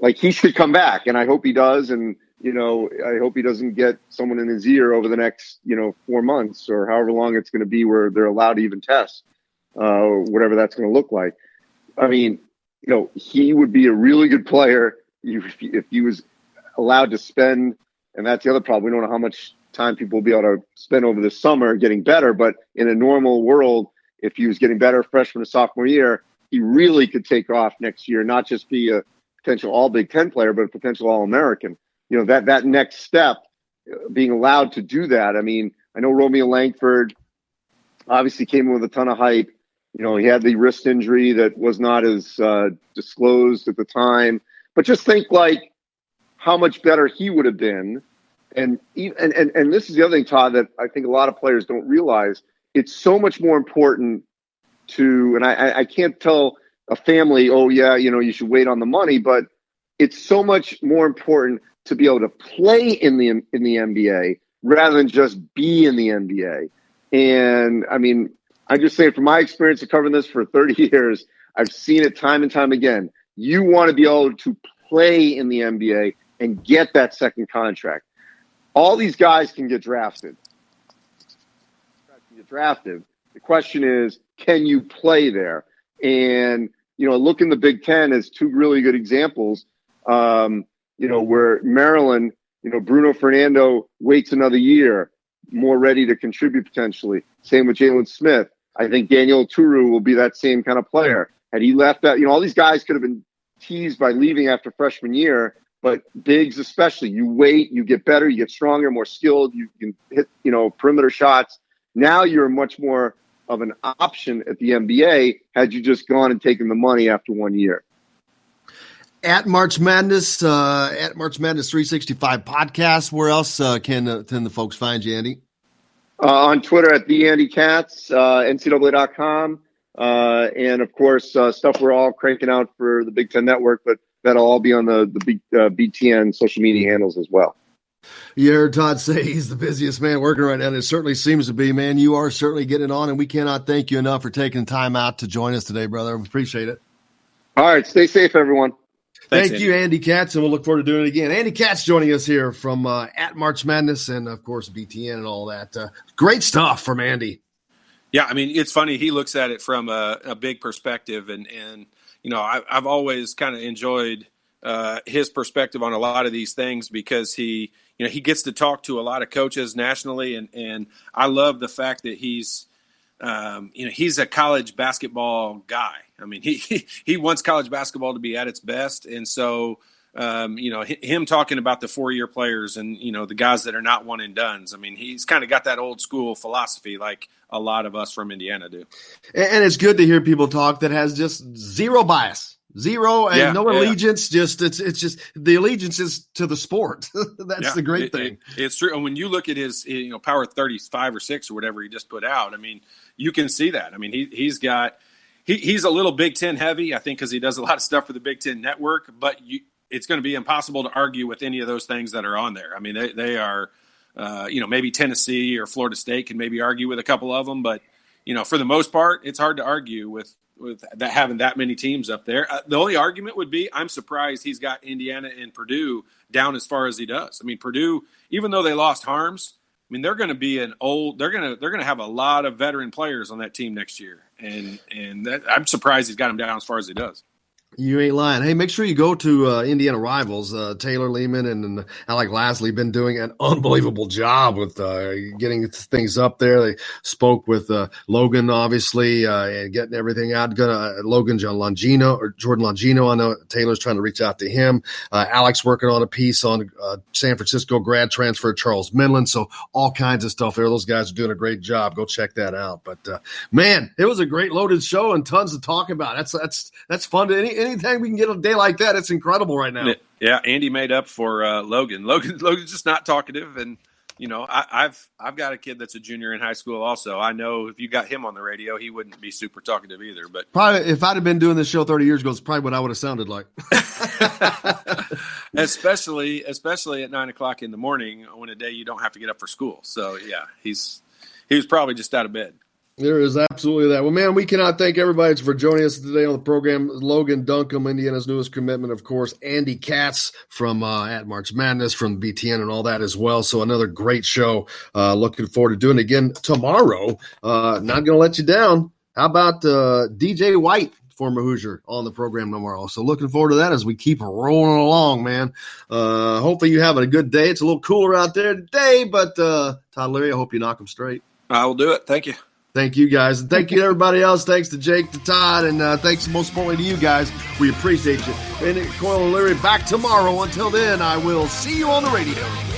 like he should come back, and I hope he does. And, I hope he doesn't get someone in his ear over the next, 4 months or however long it's going to be where they're allowed to even test, whatever that's going to look like. I mean, he would be a really good player if he was allowed to spend. And that's the other problem. We don't know how much time people will be able to spend over the summer getting better. But in a normal world, if he was getting better freshman to sophomore year, he really could take off next year, not just be a potential all Big Ten player, but a potential All-American. That next step, being allowed to do that. I mean, I know Romeo Langford obviously came in with a ton of hype. He had the wrist injury that was not as disclosed at the time. But just think like how much better he would have been. And this is the other thing, Todd, that I think a lot of players don't realize. It's so much more important to, and I can't tell a family, oh yeah, you should wait on the money, but it's so much more important to be able to play in the NBA rather than just be in the NBA. And I mean, I'm just saying from my experience of covering this for 30 years, I've seen it time and time again. You want to be able to play in the NBA and get that second contract. All these guys can get drafted. The question is, can you play there? And, look in the Big Ten as two really good examples, where Maryland, Bruno Fernando waits another year, more ready to contribute potentially. Same with Jalen Smith. I think Daniel Turu will be that same kind of player. Had he left that, all these guys could have been teased by leaving after freshman year, but bigs especially, you wait, you get better, you get stronger, more skilled, you can hit, perimeter shots. Now you're much more of an option at the NBA had you just gone and taken the money after 1 year. At March Madness 365 podcast. Where else can the folks find you, Andy? On Twitter at the Andy Katz, NCAA.com. And of course, stuff we're all cranking out for the Big Ten Network, but that'll all be on the BTN social media handles as well. You heard Todd say he's the busiest man working right now, and it certainly seems to be, man. You are certainly getting it on, and we cannot thank you enough for taking time out to join us today, brother. We appreciate it. All right. Stay safe, everyone. Thanks, Thank you, Andy Katz, and we'll look forward to doing it again. Andy Katz joining us here from at March Madness and, of course, BTN and all that. Great stuff from Andy. Yeah, I mean, it's funny. He looks at it from a big perspective, and I've always kind of enjoyed his perspective on a lot of these things because he gets to talk to a lot of coaches nationally, and I love the fact that he's a college basketball guy. I mean, he wants college basketball to be at its best, and so him talking about the 4-year players and the guys that are not one and dones. I mean, he's kind of got that old school philosophy like a lot of us from Indiana do. And it's good to hear people talk that has just zero bias. Zero and no allegiance. Just it's just the allegiance is to the sport. That's the great thing. It's true. And when you look at his Power 35 or 6 or whatever he just put out, I mean, you can see that. I mean, he's a little Big Ten heavy, I think, because he does a lot of stuff for the Big Ten Network. But it's going to be impossible to argue with any of those things that are on there. I mean, they are. Maybe Tennessee or Florida State can maybe argue with a couple of them, but for the most part, it's hard to argue with that having that many teams up there. The only argument would be I'm surprised he's got Indiana and Purdue down as far as he does. I mean, Purdue, even though they lost Harms, I mean they're going to be they're going to have a lot of veteran players on that team next year, and I'm surprised he's got them down as far as he does. You ain't lying. Hey, make sure you go to Indiana Rivals. Taylor Lehman and Alec Lasley been doing an unbelievable job with getting things up there. They spoke with Logan, obviously, and getting everything out. Jordan Longino. I know Taylor's trying to reach out to him. Alex working on a piece on San Francisco grad transfer Charles Menlin. So all kinds of stuff there. Those guys are doing a great job. Go check that out. But, man, it was a great loaded show and tons to talk about. That's fun to anytime we can get a day like that, it's incredible right now. Yeah, Andy made up for Logan. Logan's just not talkative, and I've got a kid that's a junior in high school. Also, I know if you got him on the radio, he wouldn't be super talkative either. But probably if I'd have been doing this show 30 years ago, it's probably what I would have sounded like. especially at 9:00 in the morning on a day you don't have to get up for school. So yeah, he was probably just out of bed. There is absolutely that. Well, man, we cannot thank everybody for joining us today on the program. Logan Duncombe, Indiana's newest commitment, of course. Andy Katz from at March Madness from BTN and all that as well. So another great show. Looking forward to doing it again tomorrow. Not going to let you down. How about DJ White, former Hoosier, on the program tomorrow? So looking forward to that as we keep rolling along, man. Hopefully you have a good day. It's a little cooler out there today, but Todd Leary, I hope you knock them straight. I will do it. Thank you. Thank you, guys. And thank you to everybody else. Thanks to Jake, to Todd, and thanks most importantly to you guys. We appreciate you. And Coyle and Leary back tomorrow. Until then, I will see you on the radio.